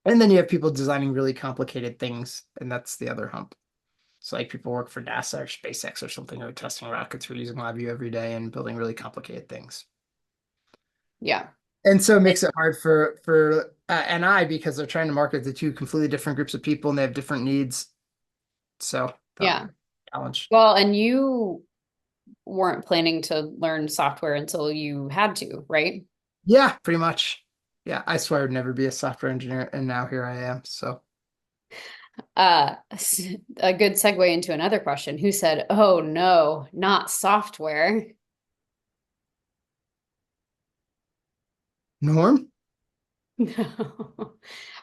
And then you have people designing really complicated things, and that's the other hump. So like people work for NASA or SpaceX or something who are testing rockets who are using LabVIEW every day and building really complicated things.
Yeah.
And so it makes it hard for NI because they're trying to market to two completely different groups of people and they have different needs. So that was
Yeah.
a challenge.
Well, and you weren't planning to learn software until you had to, right?
Yeah, pretty much. Yeah, I swear I'd never be a software engineer, and now here I am. So
Uh, a good segue into another question. Who said, "Oh no, not software"?
Norm?
No.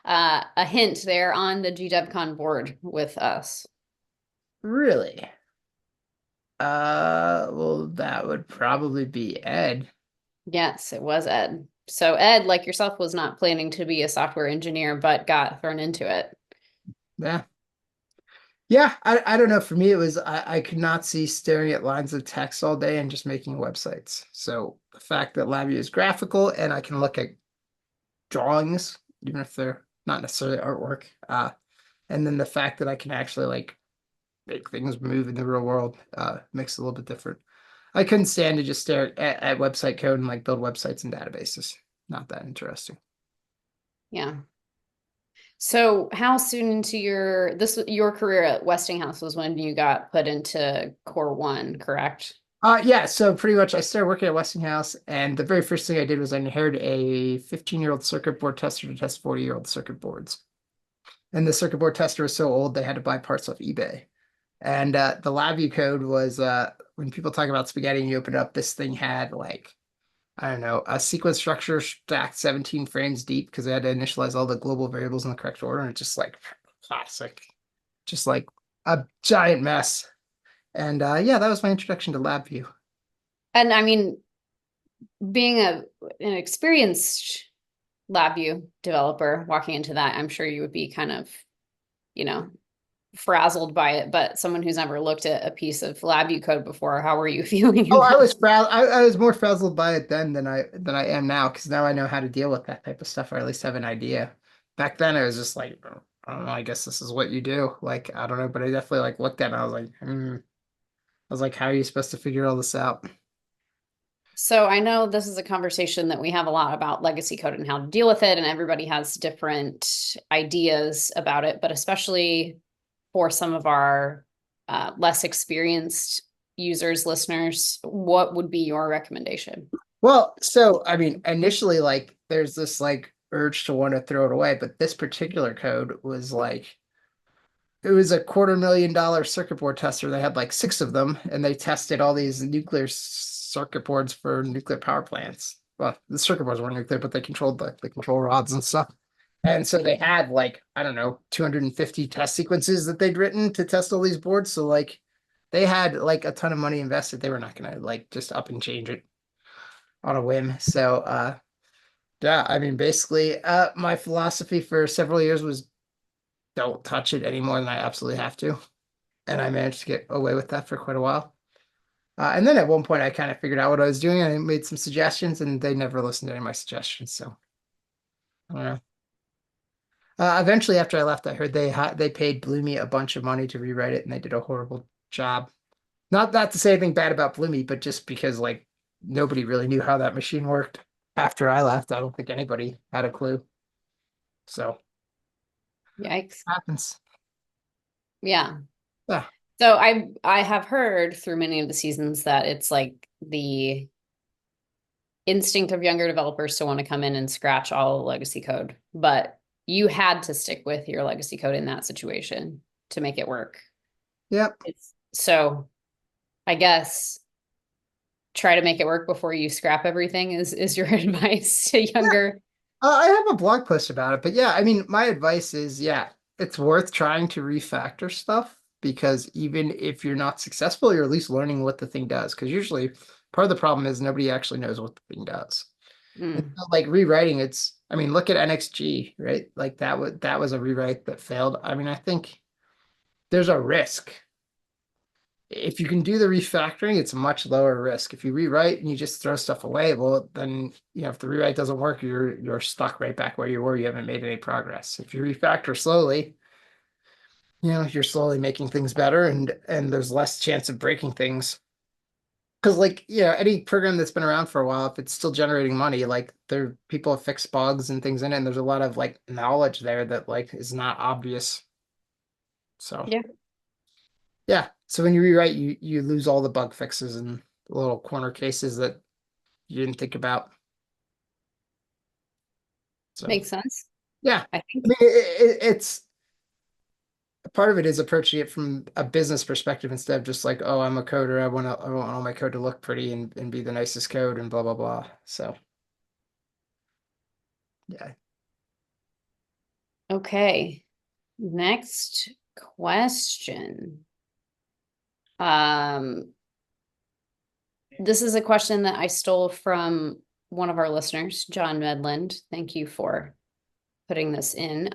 A hint, they're on the GDevCon board with us.
Really? Well, that would probably be Ed.
Yes, it was Ed. So Ed, like yourself, was not planning to be a software engineer, but got thrown into it.
Yeah. Yeah, I don't know. For me, it was I could not see staring at lines of text all day and just making websites. So the fact that LabVIEW is graphical and I can look at drawings, even if they're not necessarily artwork, and then the fact that I can actually like make things move in the real world, makes it a little bit different. I couldn't stand to just stare at website code and like build websites and databases. Not that interesting.
Yeah. So how soon into your career at Westinghouse was when you got put into Core One, correct?
Yeah, so pretty much I started working at Westinghouse, and the very first thing I did was I inherited a 15-year-old circuit board tester to test 40-year-old circuit boards. And the circuit board tester was so old they had to buy parts off eBay. And the LabVIEW code was when people talk about spaghetti and you open it up, this thing had like, I don't know, a sequence structure stacked 17 frames deep because they had to initialize all the global variables in the correct order. And it's just like classic, just like a giant mess. And yeah, that was my introduction to LabVIEW.
And I mean, being an experienced LabVIEW developer, walking into that, I'm sure you would be kind of, you know, frazzled by it. But someone who's never looked at a piece of LabVIEW code before, how are you feeling
Oh, I
about
was frazzled. I was more frazzled by it then than I am now because now I know how to deal with that type of stuff, or at least have an idea. Back then, it was just like, I don't know. I guess this is what you do. Like, I don't know, but I definitely like looked at it and I was like, I was like, how are you supposed to figure all this out?
So I know this is a conversation that we have a lot about legacy code and how to deal with it, and everybody has different ideas about it, but especially for some of our less experienced users, listeners, what would be your recommendation?
Well, so I mean, initially, like, there's this like urge to want to throw it away, but this particular code was like it was a $250,000 circuit board tester. They had like six of them, and they tested all these nuclear circuit boards for nuclear power plants. Well, the circuit boards weren't nuclear, but they controlled the control rods and stuff. And so they had like, I don't know, 250 test sequences that they'd written to test all these boards. So like they had like a ton of money invested. They were not gonna like just up and change it on a whim. So yeah, I mean basically my philosophy for several years was don't touch it any more than I absolutely have to. And I managed to get away with that for quite a while. And then at one point, I kind of figured out what I was doing. I made some suggestions, and they never listened to any of my suggestions. So I don't know. Eventually, after I left, I heard they paid Bloomy a bunch of money to rewrite it, and they did a horrible job. Not to say anything bad about Bloomy, but just because like nobody really knew how that machine worked after I left. I don't think anybody had a clue. So
Yikes.
happens.
Yeah.
Yeah.
So I have heard through many of the seasons that it's like the instinct of younger developers to want to come in and scratch all legacy code, but you had to stick with your legacy code in that situation to make it work.
Yep.
So I guess try to make it work before you scrap everything is your advice to younger.
I have a blog post about it, but yeah, I mean, my advice is, yeah, it's worth trying to refactor stuff because even if you're not successful, you're at least learning what the thing does. Because usually part of the problem is nobody actually knows what the thing does. And
Mm.
so, like rewriting, I mean, look at NXG, right? Like that was a rewrite that failed. I mean, I think there's a risk. If you can do the refactoring, it's a much lower risk. If you rewrite and you just throw stuff away, well, then if the rewrite doesn't work, you're stuck right back where you were. You haven't made any progress. If you refactor slowly, you're slowly making things better, and there's less chance of breaking things. Because like any program that's been around for a while, if it's still generating money, like people have fixed bugs and things in it, and there's a lot of like knowledge there that like is not obvious. So
Yeah.
yeah. So when you rewrite, you lose all the bug fixes and little corner cases that you didn't think about. So
Makes sense.
yeah,
I think
I mean it's part of it is approaching it from a business perspective instead of just like, oh, I'm a coder, I want all my code to look pretty and be the nicest code and blah blah blah. So yeah.
okay. Next question. Um, this is a question that I stole from one of our listeners, John Medland. Thank you for putting this in.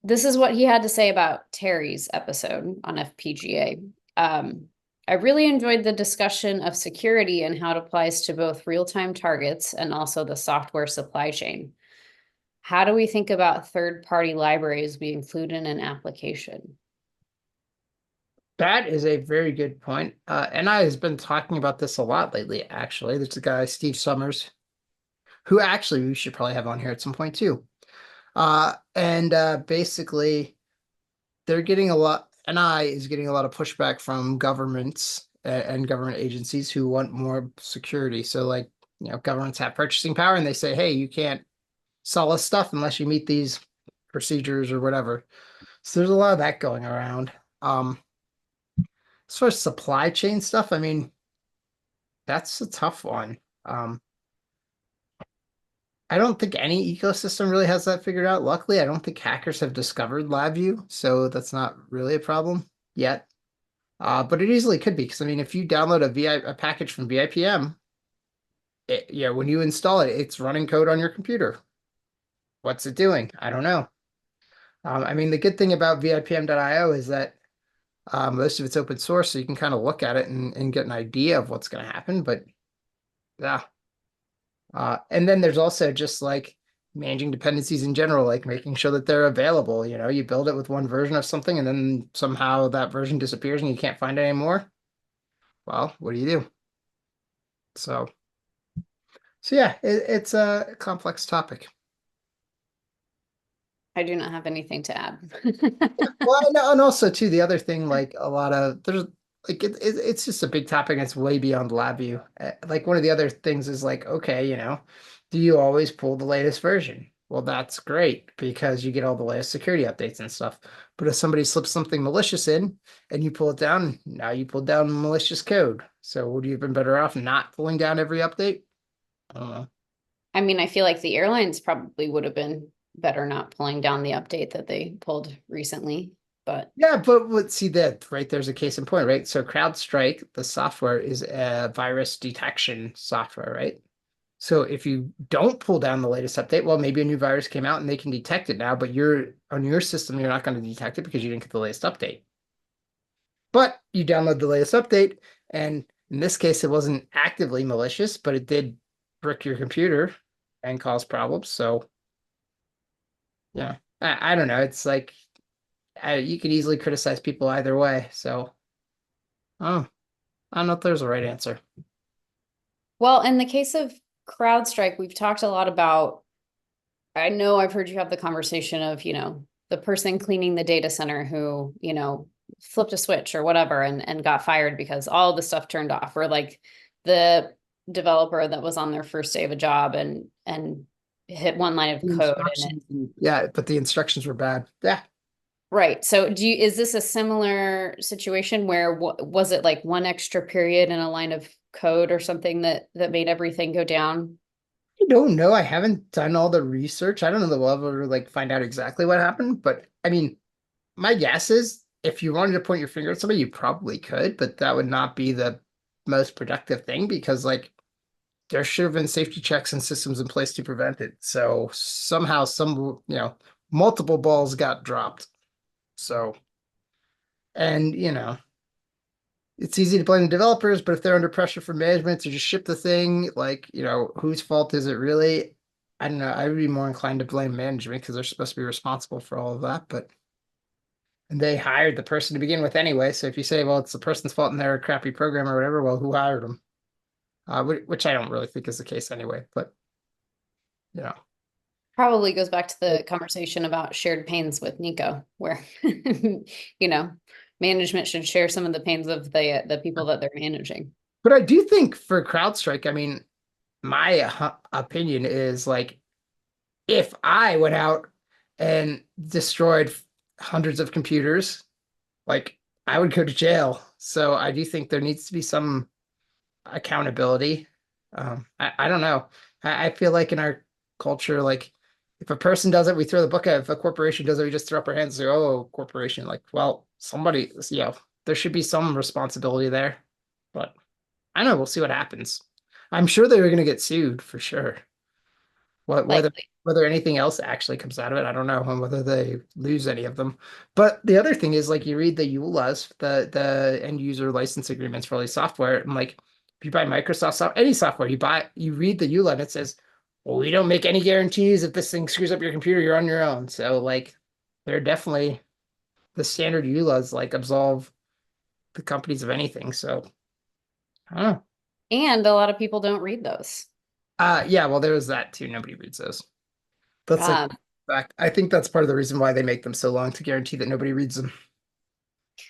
This is what he had to say about Terry's episode on FPGA. I really enjoyed the discussion of security and how it applies to both real-time targets and also the software supply chain. How do we think about third-party libraries we include in an application?
That is a very good point. And I has been talking about this a lot lately, actually. There's a guy, Steve Summers, who actually we should probably have on here at some point too. And basically they're getting a lot, NI is getting a lot of pushback from governments and government agencies who want more security. So like, governments have purchasing power and they say, hey, you can't sell us stuff unless you meet these procedures or whatever. So there's a lot of that going around. As far as supply chain stuff, I mean, that's a tough one. I don't think any ecosystem really has that figured out. Luckily, I don't think hackers have discovered LabVIEW, so that's not really a problem yet. But it easily could be because I mean, if you download a package from VIPM, when you install it, it's running code on your computer. What's it doing? I don't know. I mean, the good thing about VIPM.io is that most of it's open source, so you can kind of look at it and get an idea of what's going to happen. But yeah, and then there's also just like managing dependencies in general, like making sure that they're available. You build it with one version of something and then somehow that version disappears and you can't find it anymore. Well, what do you do? So, so yeah, it's a complex topic.
I do not have anything to add.
Well, and also too, the other thing, like a lot of there's like it's just a big topic. And it's way beyond LabVIEW. Like one of the other things is like, okay, do you always pull the latest version? Well, that's great because you get all the latest security updates and stuff. But if somebody slips something malicious in and you pull it down, now you pull down malicious code. So would you have been better off not pulling down every update? I don't know.
I mean, I feel like the airlines probably would have been better not pulling down the update that they pulled recently, but
Yeah, but see that right there's a case in point, right? So CrowdStrike, the software is a virus detection software, right? So if you don't pull down the latest update, well, maybe a new virus came out and they can detect it now, but you're on your system, you're not going to detect it because you didn't get the latest update. But you download the latest update, and in this case, it wasn't actively malicious, but it did brick your computer and cause problems. So yeah, I don't know. It's like you could easily criticize people either way. So oh, I don't know if there's a right answer.
well, in the case of CrowdStrike, we've talked a lot about, I know I've heard you have the conversation of, the person cleaning the data center who, flipped a switch or whatever and got fired because all the stuff turned off, or like the developer that was on their first day of a job and hit one line of
The
code and it.
instructions, yeah, but the instructions were bad. Yeah.
Right. So is this a similar situation where was it like one extra period in a line of code or something that made everything go down?
I don't know. I haven't done all the research. I don't know the level to like find out exactly what happened, but I mean, my guess is if you wanted to point your finger at somebody, you probably could, but that would not be the most productive thing because like there should have been safety checks and systems in place to prevent it. So somehow multiple balls got dropped. So, and it's easy to blame the developers, but if they're under pressure from management to just ship the thing, like, whose fault is it really? I don't know. I would be more inclined to blame management because they're supposed to be responsible for all of that, but and they hired the person to begin with anyway. So if you say, well, it's the person's fault and they're a crappy programmer or whatever, well, who hired them? Which I don't really think is the case anyway, but you know.
Probably goes back to the conversation about shared pains with Nico, where management should share some of the pains of the people that they're managing.
But I do think for CrowdStrike, I mean, my opinion is like if I went out and destroyed hundreds of computers, like I would go to jail. So I do think there needs to be some accountability. I don't know. I feel like in our culture, like if a person does it, we throw the book at. If a corporation does it, we just throw up our hands and say, "Oh, corporation!" Like, well, somebody, there should be some responsibility there. But I don't know. We'll see what happens. I'm sure they're going to get sued for sure. Whether
Likely.
whether anything else actually comes out of it, I don't know, and whether they lose any of them. But the other thing is like you read the EULAs, the end user license agreements for all these software, and like if you buy Microsoft any software, you read the EULA and it says, well, we don't make any guarantees if this thing screws up your computer, you're on your own. So like they're definitely the standard EULAs like absolve the companies of anything. So I don't know.
And a lot of people don't read those.
Yeah, well, there was that too. Nobody reads those. That's like
Um,
fact. I think that's part of the reason why they make them so long to guarantee that nobody reads them.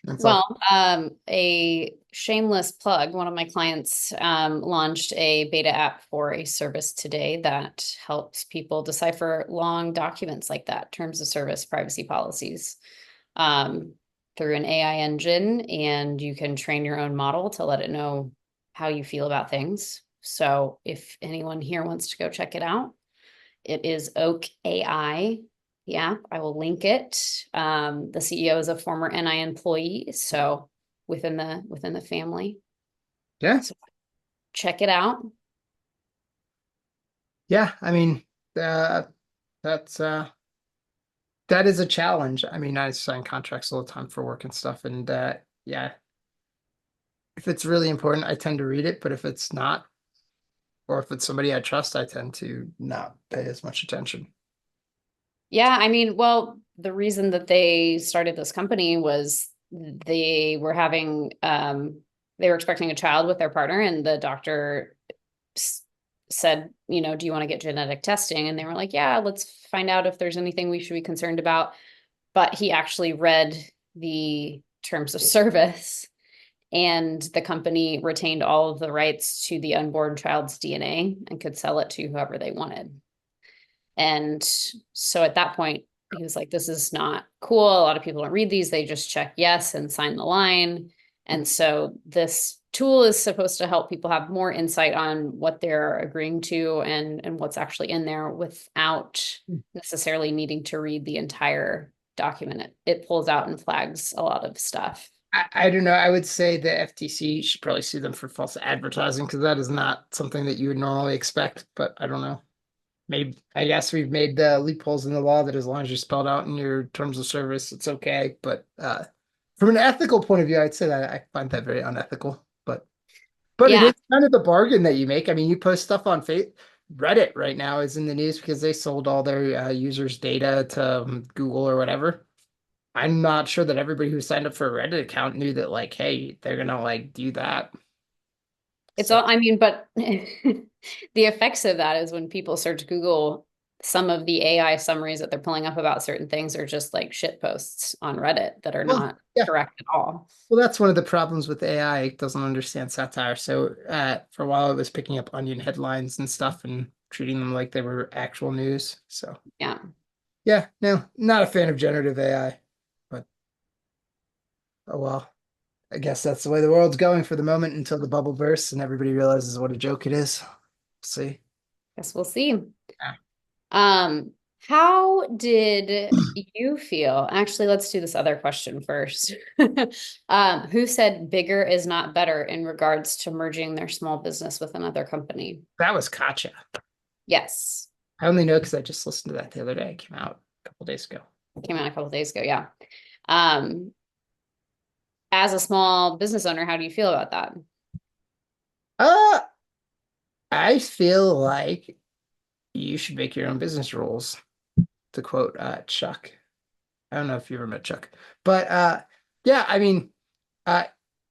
That's all.
well, a shameless plug, one of my clients launched a beta app for a service today that helps people decipher long documents like that, terms of service, privacy policies, um, through an AI engine, and you can train your own model to let it know how you feel about things. So if anyone here wants to go check it out, it is Oak AI. Yeah, I will link it. The CEO is a former NI employee, so within the family.
Yeah.
So check it out.
Yeah. I mean, that's that is a challenge. I mean, I sign contracts all the time for work and stuff, and yeah, if it's really important, I tend to read it, but if it's not, or if it's somebody I trust, I tend to not pay as much attention.
Yeah, I mean, well, the reason that they started this company was they were expecting a child with their partner, and the doctor said, do you want to get genetic testing? And they were like, yeah, let's find out if there's anything we should be concerned about. But he actually read the terms of service, and the company retained all of the rights to the unborn child's DNA and could sell it to whoever they wanted. And so at that point, he was like, this is not cool. A lot of people don't read these. They just check yes and sign the line. And so this tool is supposed to help people have more insight on what they're agreeing to and what's actually in there without necessarily needing to read the entire document. It pulls out and flags a lot of stuff.
I don't know. I would say the FTC should probably sue them for false advertising because that is not something that you would normally expect, but I don't know. Maybe I guess we've made the loopholes in the law that as long as you're spelled out in your terms of service, it's okay. But from an ethical point of view, I'd say that I find that very unethical. But it
Yeah.
is kind of the bargain that you make. I mean, you post stuff on Reddit right now is in the news because they sold all their users' data to Google or whatever. I'm not sure that everybody who signed up for a Reddit account knew that, like, hey, they're gonna like do that.
It's
So
all, I mean, but the effects of that is when people search Google some of the AI summaries that they're pulling up about certain things are just like shit posts on Reddit that are
Well,
not
yeah.
correct at all.
Well, that's one of the problems with AI. It doesn't understand satire. So for a while, it was picking up onion headlines and stuff and treating them like they were actual news. So
Yeah.
yeah, no, not a fan of generative AI, but oh well. I guess that's the way the world's going for the moment until the bubble bursts and everybody realizes what a joke it is. See.
Guess we'll see.
Yeah.
Um, how did you feel? Actually, let's do this other question first. Who said bigger is not better in regards to merging their small business with another company?
That was Katya.
Yes.
I only know because I just listened to that the other day. It came out a couple days ago.
Came out a couple days ago. Yeah. Um, as a small business owner, how do you feel about that?
Uh, I feel like you should make your own business rules, to quote Chuck. I don't know if you ever met Chuck, but yeah, I mean, uh,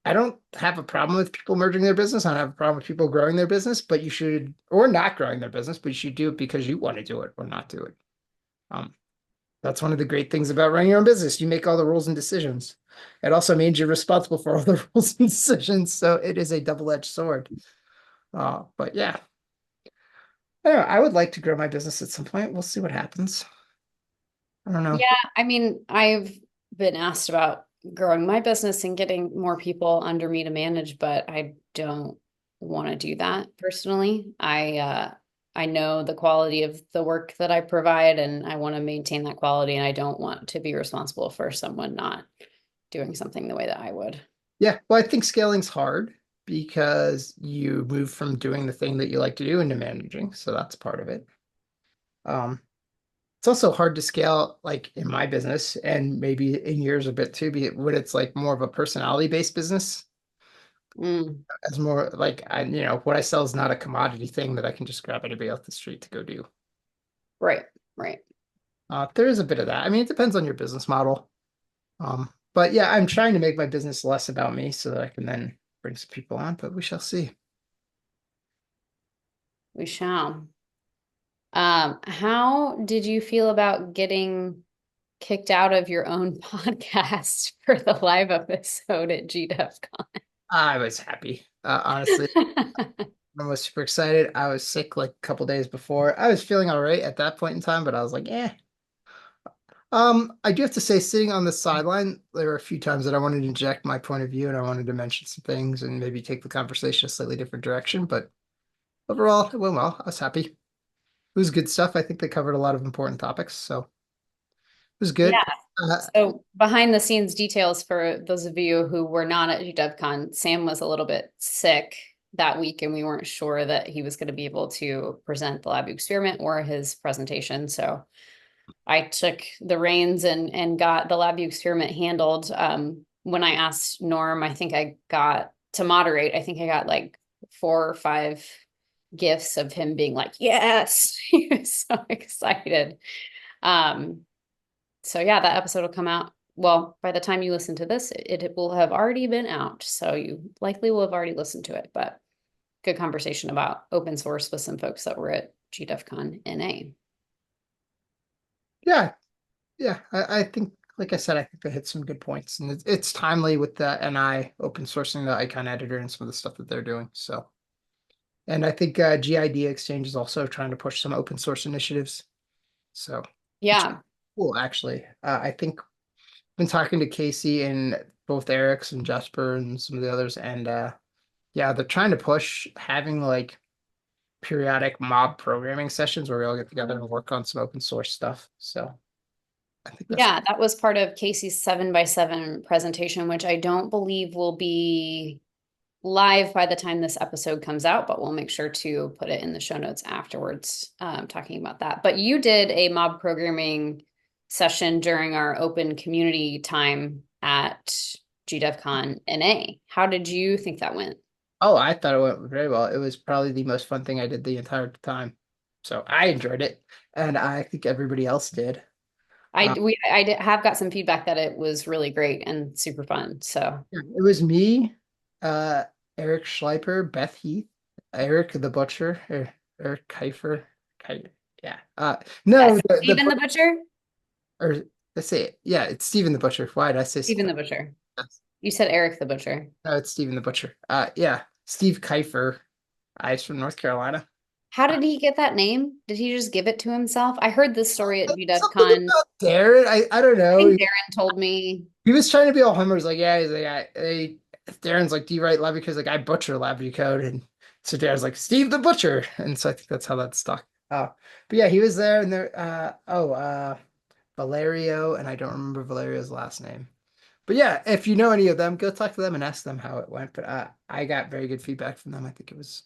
I don't have a problem with people merging their business. I don't have a problem with people growing their business, but you should, or not growing their business, but you should do it because you want to do it or not do it. Um, that's one of the great things about running your own business. You make all the rules and decisions. It also means you're responsible for all the rules and decisions, so it is a double-edged sword. But yeah, I don't know. I would like to grow my business at some point. We'll see what happens. I don't know.
Yeah, I mean, I've been asked about growing my business and getting more people under me to manage, but I don't want to do that personally. I know the quality of the work that I provide and I want to maintain that quality and I don't want to be responsible for someone not doing something the way that I would.
Yeah, well, I think scaling's hard because you move from doing the thing that you like to do into managing, so that's part of it. Um, it's also hard to scale, like in my business, and maybe in yours a bit too, when it's like more of a personality-based business.
Mm,
As more like what I sell is not a commodity thing that I can just grab anybody off the street to go do.
right, right.
There is a bit of that. I mean, it depends on your business model. But yeah, I'm trying to make my business less about me so that I can then bring some people on, but we shall see.
We shall. How did you feel about getting kicked out of your own podcast for the live episode at GDevCon?
I was happy. Honestly, I was super excited. I was sick like a couple days before. I was feeling all right at that point in time, but I was like, eh. I do have to say, sitting on the sideline, there were a few times that I wanted to inject my point of view and I wanted to mention some things and maybe take the conversation a slightly different direction. But overall, it went well. I was happy. It was good stuff. I think they covered a lot of important topics, so it was
Yeah.
good.
So behind the scenes details for those of you who were not at GDevCon, Sam was a little bit sick that week and we weren't sure that he was going to be able to present the LabVIEW experiment or his presentation. So I took the reins and got the LabVIEW experiment handled. When I asked Norm, I think I got to moderate. I think I got like 4 or 5 gifts of him being like, yes, he was so excited. So yeah, that episode will come out. Well, by the time you listen to this, it will have already been out. So you likely will have already listened to it, but good conversation about open source with some folks that were at GDevCon N.A.
Yeah, yeah. I think, like I said, I think they hit some good points, and it's timely with the NI open sourcing the icon editor and some of the stuff that they're doing. So, and I think GID Exchange is also trying to push some open source initiatives. So, which is
Yeah.
cool, actually. I think I've been talking to Casey and both Eric's and Jasper and some of the others, and yeah, they're trying to push having like periodic mob programming sessions where we all get together and work on some open source stuff. So I think that's
Yeah, that was part of Casey's 7x7 presentation, which I don't believe will be live by the time this episode comes out, but we'll make sure to put it in the show notes afterwards, talking about that. But you did a mob programming session during our open community time at GDevCon N.A. How did you think that went?
Oh, I thought it went very well. It was probably the most fun thing I did the entire time. So I enjoyed it, and I think everybody else did.
Have got some feedback that it was really great and super fun. So
Yeah, it was me, uh, Eric Schleiper, Beth Heath, Eric the Butcher, Eric Kiefer, Yeah. No,
Stephen the Butcher?
or let's say it. Yeah, it's Stephen the Butcher. Why did I say
Stephen the
Stephen?
Butcher. You said Eric the Butcher.
No, it's Stephen the Butcher. Yeah, Steve Kiefer. He's from North Carolina.
How did he get that name? Did he just give it to himself? I heard this story at
Something
GDevCon.
about Darren. I don't
I
know.
think Darren told me.
He was trying to be all Homer. He's like, yeah, he's like, Darren's like, do you write LabVIEW? Because like I butcher LabVIEW code, and so Darren's like, Steve the Butcher, and so I think that's how that stuck. But yeah, he was there, and there. Valerio, and I don't remember Valerio's last name. But yeah, if you know any of them, go talk to them and ask them how it went. But I got very good feedback from them. I think it was,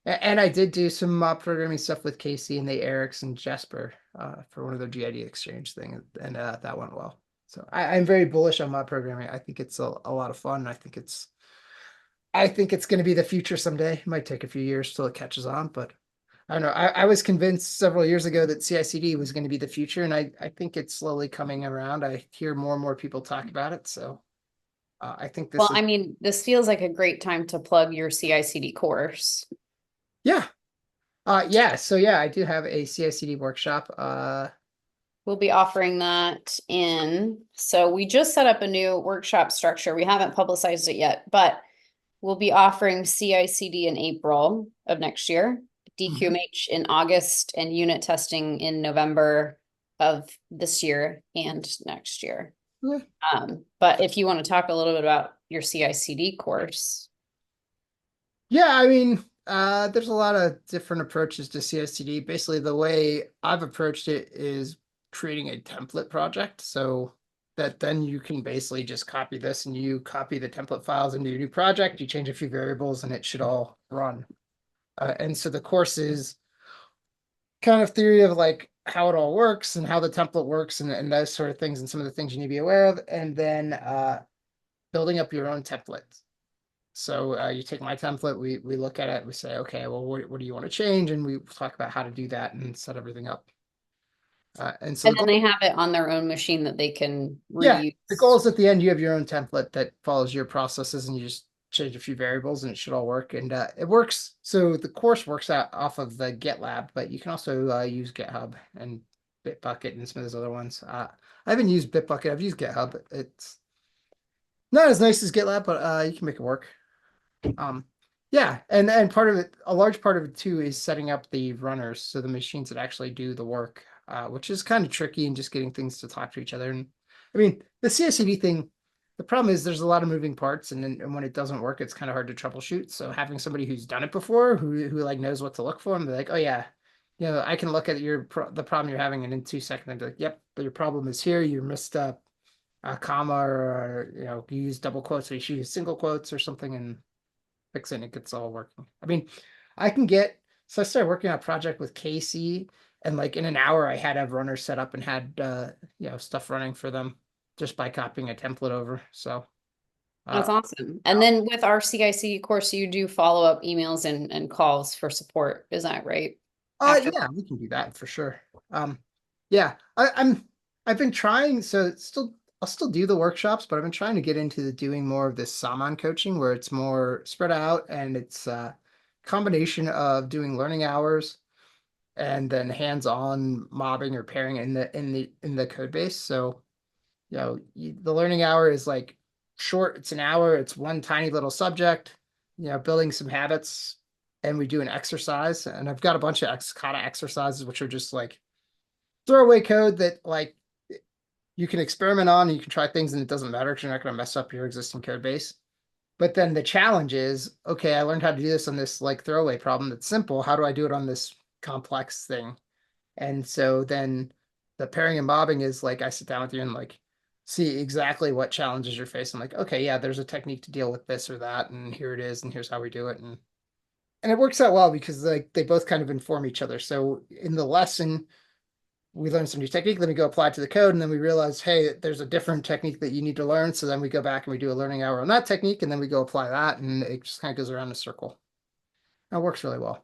and I did do some programming stuff with Casey and the Erics and Jesper for one of their GID exchange thing, and that went well. So I'm very bullish on mob programming. I think it's a lot of fun. I think it's going to be the future someday. It might take a few years till it catches on, but I don't know. I was convinced several years ago that CI/CD was going to be the future, and I think it's slowly coming around. I hear more and more people talk about it, so I think this
Well,
is
I mean, this feels like a great time to plug your CI/CD course.
yeah. Yeah, so yeah, I do have a CI/CD workshop.
We'll be offering that so we just set up a new workshop structure. We haven't publicized it yet, but we'll be offering CI/CD in April of next year, DQMH in August, and unit testing in November of this year and next year.
Yeah.
But if you want to talk a little bit about your CI/CD course.
Yeah, I mean, there's a lot of different approaches to CI/CD. Basically, the way I've approached it is creating a template project so that then you can basically just copy this and you copy the template files into your new project, you change a few variables, and it should all run. And so the course is kind of theory of like how it all works and how the template works and those sort of things and some of the things you need to be aware of, and then building up your own template. So you take my template, we look at it, we say, okay, well, what do you want to change? And we talk about how to do that and set everything up. And so
And then they have it on their own machine that they can
yeah,
reuse.
the goal is at the end, you have your own template that follows your processes and you just change a few variables and it should all work. And it works. So the course works out off of the GitLab, but you can also use GitHub and Bitbucket and some of those other ones. I haven't used Bitbucket. I've used GitHub. It's not as nice as GitLab, but you can make it work. Yeah, and part of it, a large part of it too, is setting up the runners, so the machines that actually do the work, which is kind of tricky and just getting things to talk to each other. And I mean, the CI/CD thing, the problem is there's a lot of moving parts, and when it doesn't work, it's kind of hard to troubleshoot. So having somebody who's done it before, who like knows what to look for, and they're like, oh yeah, I can look at the problem you're having, and in 2 seconds, I'd be like, yep, but your problem is here. You missed a comma, or you use double quotes, or you use single quotes or something, and fix it and it gets all working. I mean, so I started working on a project with Casey, and like in an hour I had runners set up and had stuff running for them just by copying a template over. So
That's awesome. And then with our CI/CD course, you do follow-up emails and calls for support. Is that right?
yeah, we can do that for sure. Yeah, I've been trying, so I'll still do the workshops, but I've been trying to get into doing more of this Saman coaching where it's more spread out and it's a combination of doing learning hours and then hands-on mobbing or pairing in the code base. So, the learning hour is like short, it's an hour, it's one tiny little subject, building some habits, and we do an exercise. And I've got a bunch of kata exercises, which are just like throwaway code that like you can experiment on and you can try things and it doesn't matter because you're not going to mess up your existing code base. But then the challenge is, okay, I learned how to do this on this like throwaway problem that's simple. How do I do it on this complex thing? And so then the pairing and mobbing is like, I sit down with you and like see exactly what challenges you're facing. Like, okay, yeah, there's a technique to deal with this or that, and here it is, and here's how we do it. And it works out well because like they both kind of inform each other. So in the lesson, we learn some new technique, then we go apply it to the code, and then we realize, hey, there's a different technique that you need to learn. So then we go back and we do a learning hour on that technique, and then we go apply that, and it just kind of goes around in a circle. It works really well.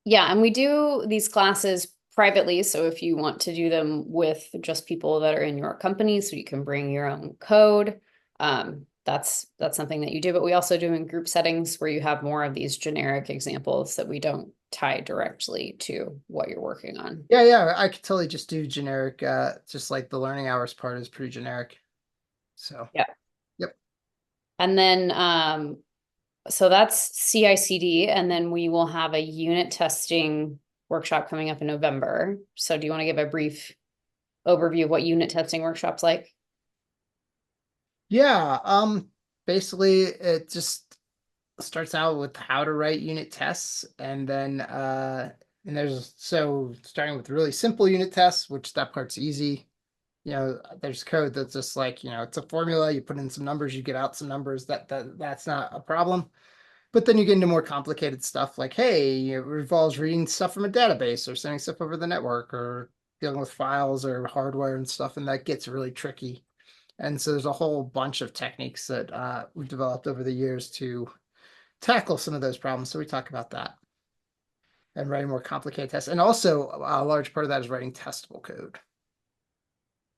Yeah, and we do these classes privately. So if you want to do them with just people that are in your company, so you can bring your own code, that's something that you do. But we also do in group settings where you have more of these generic examples that we don't tie directly to what you're working on.
Yeah, I could totally just do generic, just like the learning hours part is pretty generic. So,
Yeah.
yep.
And then, so that's CI/CD, and then we will have a unit testing workshop coming up in November. So do you want to give a brief overview of what unit testing workshop's like?
Yeah, basically it just starts out with how to write unit tests, and then and there's so starting with really simple unit tests, which that part's easy. There's code that's just like, it's a formula, you put in some numbers, you get out some numbers, that's not a problem. But then you get into more complicated stuff like, hey, it involves reading stuff from a database or sending stuff over the network or dealing with files or hardware and stuff, and that gets really tricky. And so there's a whole bunch of techniques that we've developed over the years to tackle some of those problems. So we talk about that and writing more complicated tests. And also a large part of that is writing testable code.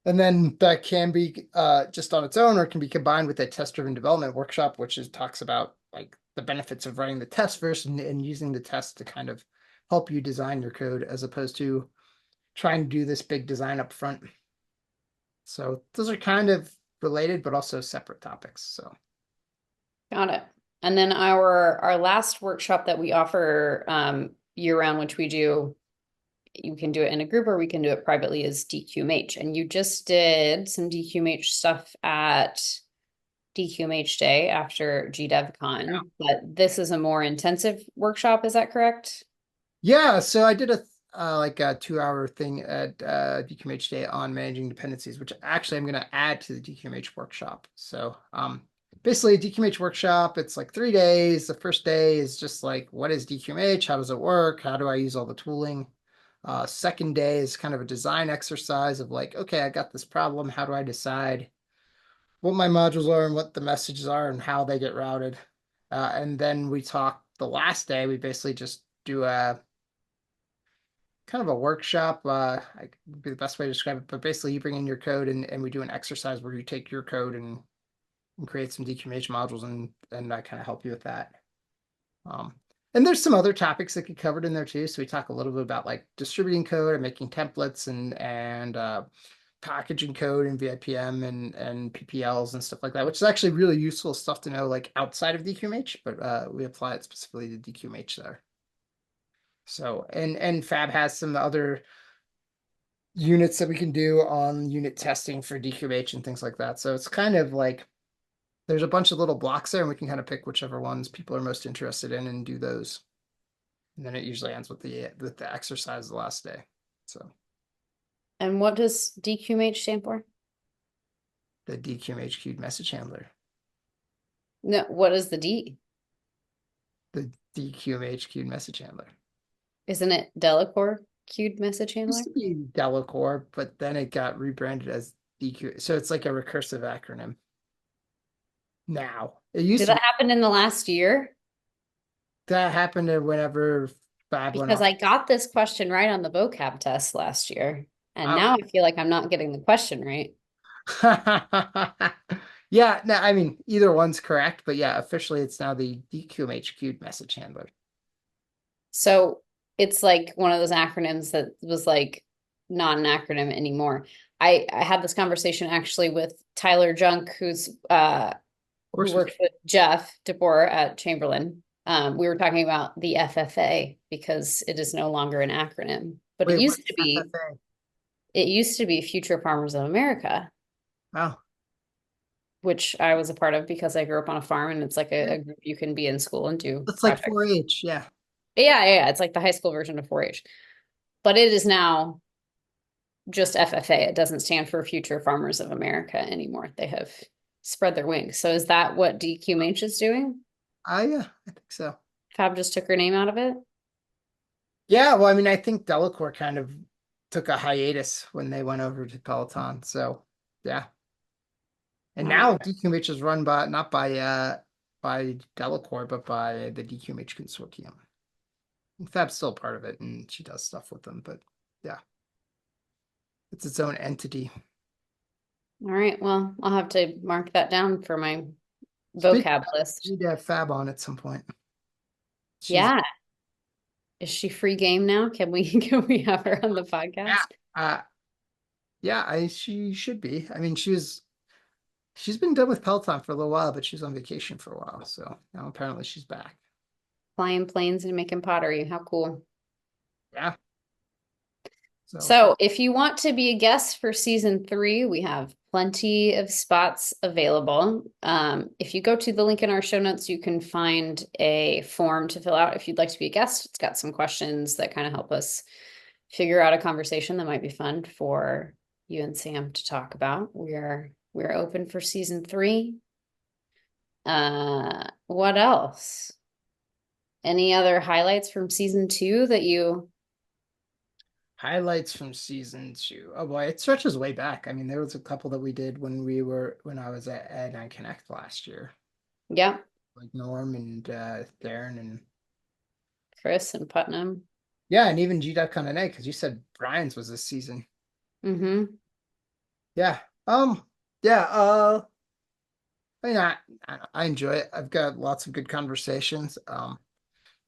And then that can be just on its own, or it can be combined with a test-driven development workshop, which talks about like the benefits of writing the test first and using the test to kind of help you design your code as opposed to trying to do this big design up front. So those are kind of related, but also separate topics. So
Got it. And then our last workshop that we offer year round, which we do, you can do it in a group or we can do it privately, is DQMH. And you just did some DQMH stuff at DQMH Day after GDevCon, but this is a more intensive workshop, is that correct?
yeah, so I did a 2-hour thing at DQMH Day on managing dependencies, which actually I'm going to add to the DQMH workshop. So basically, a DQMH workshop, it's like 3 days. The first day is just like, what is DQMH? How does it work? How do I use all the tooling? Second day is kind of a design exercise of like, okay, I got this problem. How do I decide what my modules are and what the messages are and how they get routed? And then we talk the last day, we basically just do a kind of a workshop. Would be the best way to describe it, but basically you bring in your code and we do an exercise where you take your code and create some DQMH modules and I kind of help you with that. And there's some other topics that get covered in there too. So we talk a little bit about like distributing code and making templates and packaging code in VIPM and PPLs and stuff like that, which is actually really useful stuff to know like outside of DQMH, but we apply it specifically to DQMH there. So and Fab has some other units that we can do on unit testing for DQMH and things like that. So it's kind of like there's a bunch of little blocks there and we can kind of pick whichever ones people are most interested in and do those. And then it usually ends with the exercise the last day. So
And what does DQMH stand for?
the DQMH queued message handler.
No, what is the D?
The DQMH queued message handler.
Isn't it Delacorte queued message
It
handler?
used to be Delacorte, but then it got rebranded as DQ. So it's like a recursive acronym. Now it used
Did
to
that happen in the last year?
that happened whenever Fab went
Because
off.
I got this question right on the vocab test last year. And
Oh.
now I feel like I'm not getting the question right.
Yeah, no, I mean either one's correct, but yeah, officially it's now the DQMH queued message handler.
So it's like one of those acronyms that was like not an acronym anymore. I had this conversation actually with Tyler Junk, who worked with Jeff DeBoer at Chamberlain. We were talking about the FFA because it is no longer an acronym, but
Wait,
it used
what's
to be.
FFA?
It used to be Future Farmers of America,
Oh,
which I was a part of because I grew up on a farm, and it's like a group you can be in school and do
it's like
projects.
4-H, yeah.
Yeah. It's like the high school version of 4-H, but it is now just FFA. It doesn't stand for Future Farmers of America anymore. They have spread their wings. So is that what DQMH is doing?
Yeah, I think so.
Fab just took her name out of it.
Yeah, well, I mean, I think Delacorte kind of took a hiatus when they went over to Peloton. So yeah. And now DQMH is run by not by Delacorte, but by the DQMH consortium. And Fab's still part of it and she does stuff with them, but yeah. It's its own entity.
All right. Well, I'll have to mark that down for my vocab list.
We need to have Fab on at some point.
Yeah. Is she free game now? Can we have her on the podcast?
She should be. I mean, she's been done with Peloton for a little while, but she was on vacation for a while. So now apparently she's back.
Flying planes and making pottery. How cool.
Yeah.
So if you want to be a guest for season 3, we have plenty of spots available. If you go to the link in our show notes, you can find a form to fill out if you'd like to be a guest. It's got some questions that kind of help us figure out a conversation that might be fun for you and Sam to talk about. We're open for season 3. What else? Any other highlights from season 2 that you...
Highlights from season 2. Oh boy, it stretches way back. I mean, there was a couple that we did when I was at N.A Connect last year.
Yeah.
Like Norm and Darren and
Chris and Putnam.
Yeah, and even GDevCon N.A, because you said Brian's was this season.
Mm-hmm.
Yeah. I mean, I enjoy it. I've got lots of good conversations.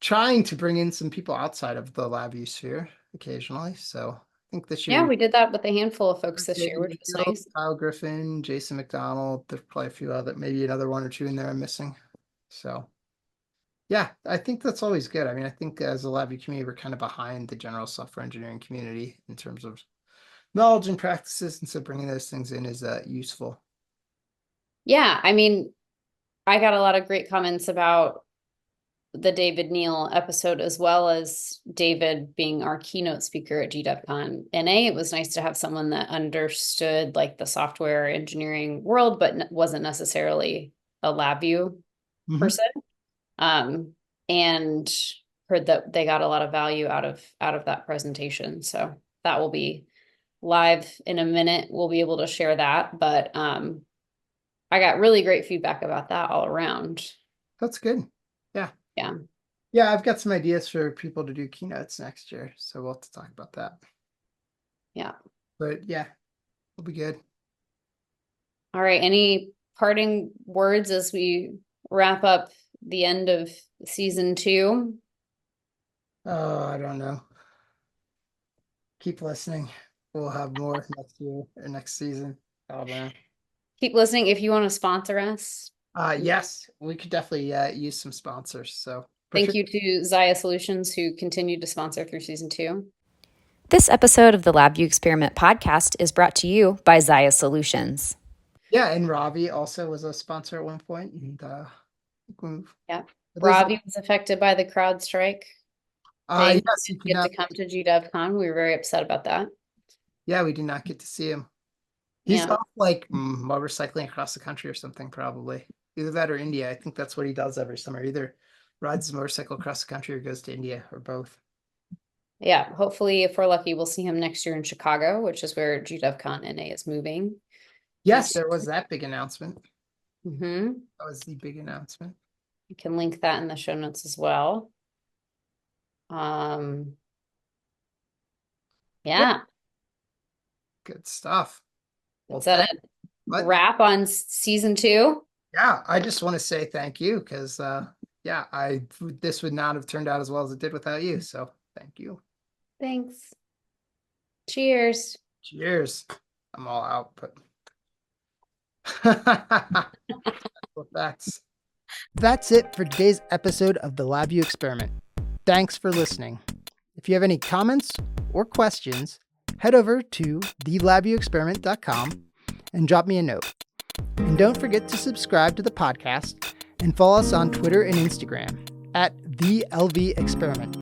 Trying to bring in some people outside of the LabVIEW sphere occasionally. So I think this year.
Yeah, we did that with a handful of folks this year, which was nice.
Kyle Griffin, Jason McDonald. There's probably a few other, maybe another 1 or 2 in there I'm missing. So yeah, I think that's always good. I mean, I think as a LabVIEW community, we're kind of behind the general software engineering community in terms of knowledge and practices, and so bringing those things in is useful.
Yeah, I mean, I got a lot of great comments about the David Neal episode, as well as David being our keynote speaker at GDevCon N.A. It was nice to have someone that understood like the software engineering world, but wasn't necessarily a LabVIEW person. And heard that they got a lot of value out of that presentation. So that will be live in a minute. We'll be able to share that, but I got really great feedback about that all around.
That's good.
Yeah.
Yeah, I've got some ideas for people to do keynotes next year, so we'll have to talk about that.
Yeah.
But yeah, it'll be good.
All right. Any parting words as we wrap up the end of season 2?
Oh, I don't know. Keep listening. We'll have more next year or next season. Oh man.
Keep listening. If you want to sponsor us.
Yes, we could definitely use some sponsors. So
thank you to Zaya Solutions, who continued to sponsor through season 2.
This episode of the LabVIEW Experiment podcast is brought to you by Zaya Solutions.
Yeah, and Ravi also was a sponsor at one point. And
yeah, Ravi was affected by the crowd strike.
Yes,
he didn't get to come to GDevCon. We were very upset about that.
Yeah, we did not get to see him. He's off like motorcycling across the country or something, probably. Either that or India. I think that's what he does every summer. Either rides his motorcycle across the country or goes to India, or both.
Yeah, hopefully, if we're lucky, we'll see him next year in Chicago, which is where GDevCon N.A. is moving.
Yes, there was that big announcement.
Mm-hmm.
That was the big announcement.
You can link that in the show notes as well. Yeah.
Good stuff.
Well, is that it? Wrap on season 2?
Yeah, I just want to say thank you because this would not have turned out as well as it did without you. So thank you.
Thanks. Cheers.
Cheers. I'm all out, but that's it for today's episode of the LabVIEW Experiment. Thanks for listening. If you have any comments or questions, head over to thelabviewexperiment.com and drop me a note. And don't forget to subscribe to the podcast and follow us on Twitter and Instagram at the LV Experiment.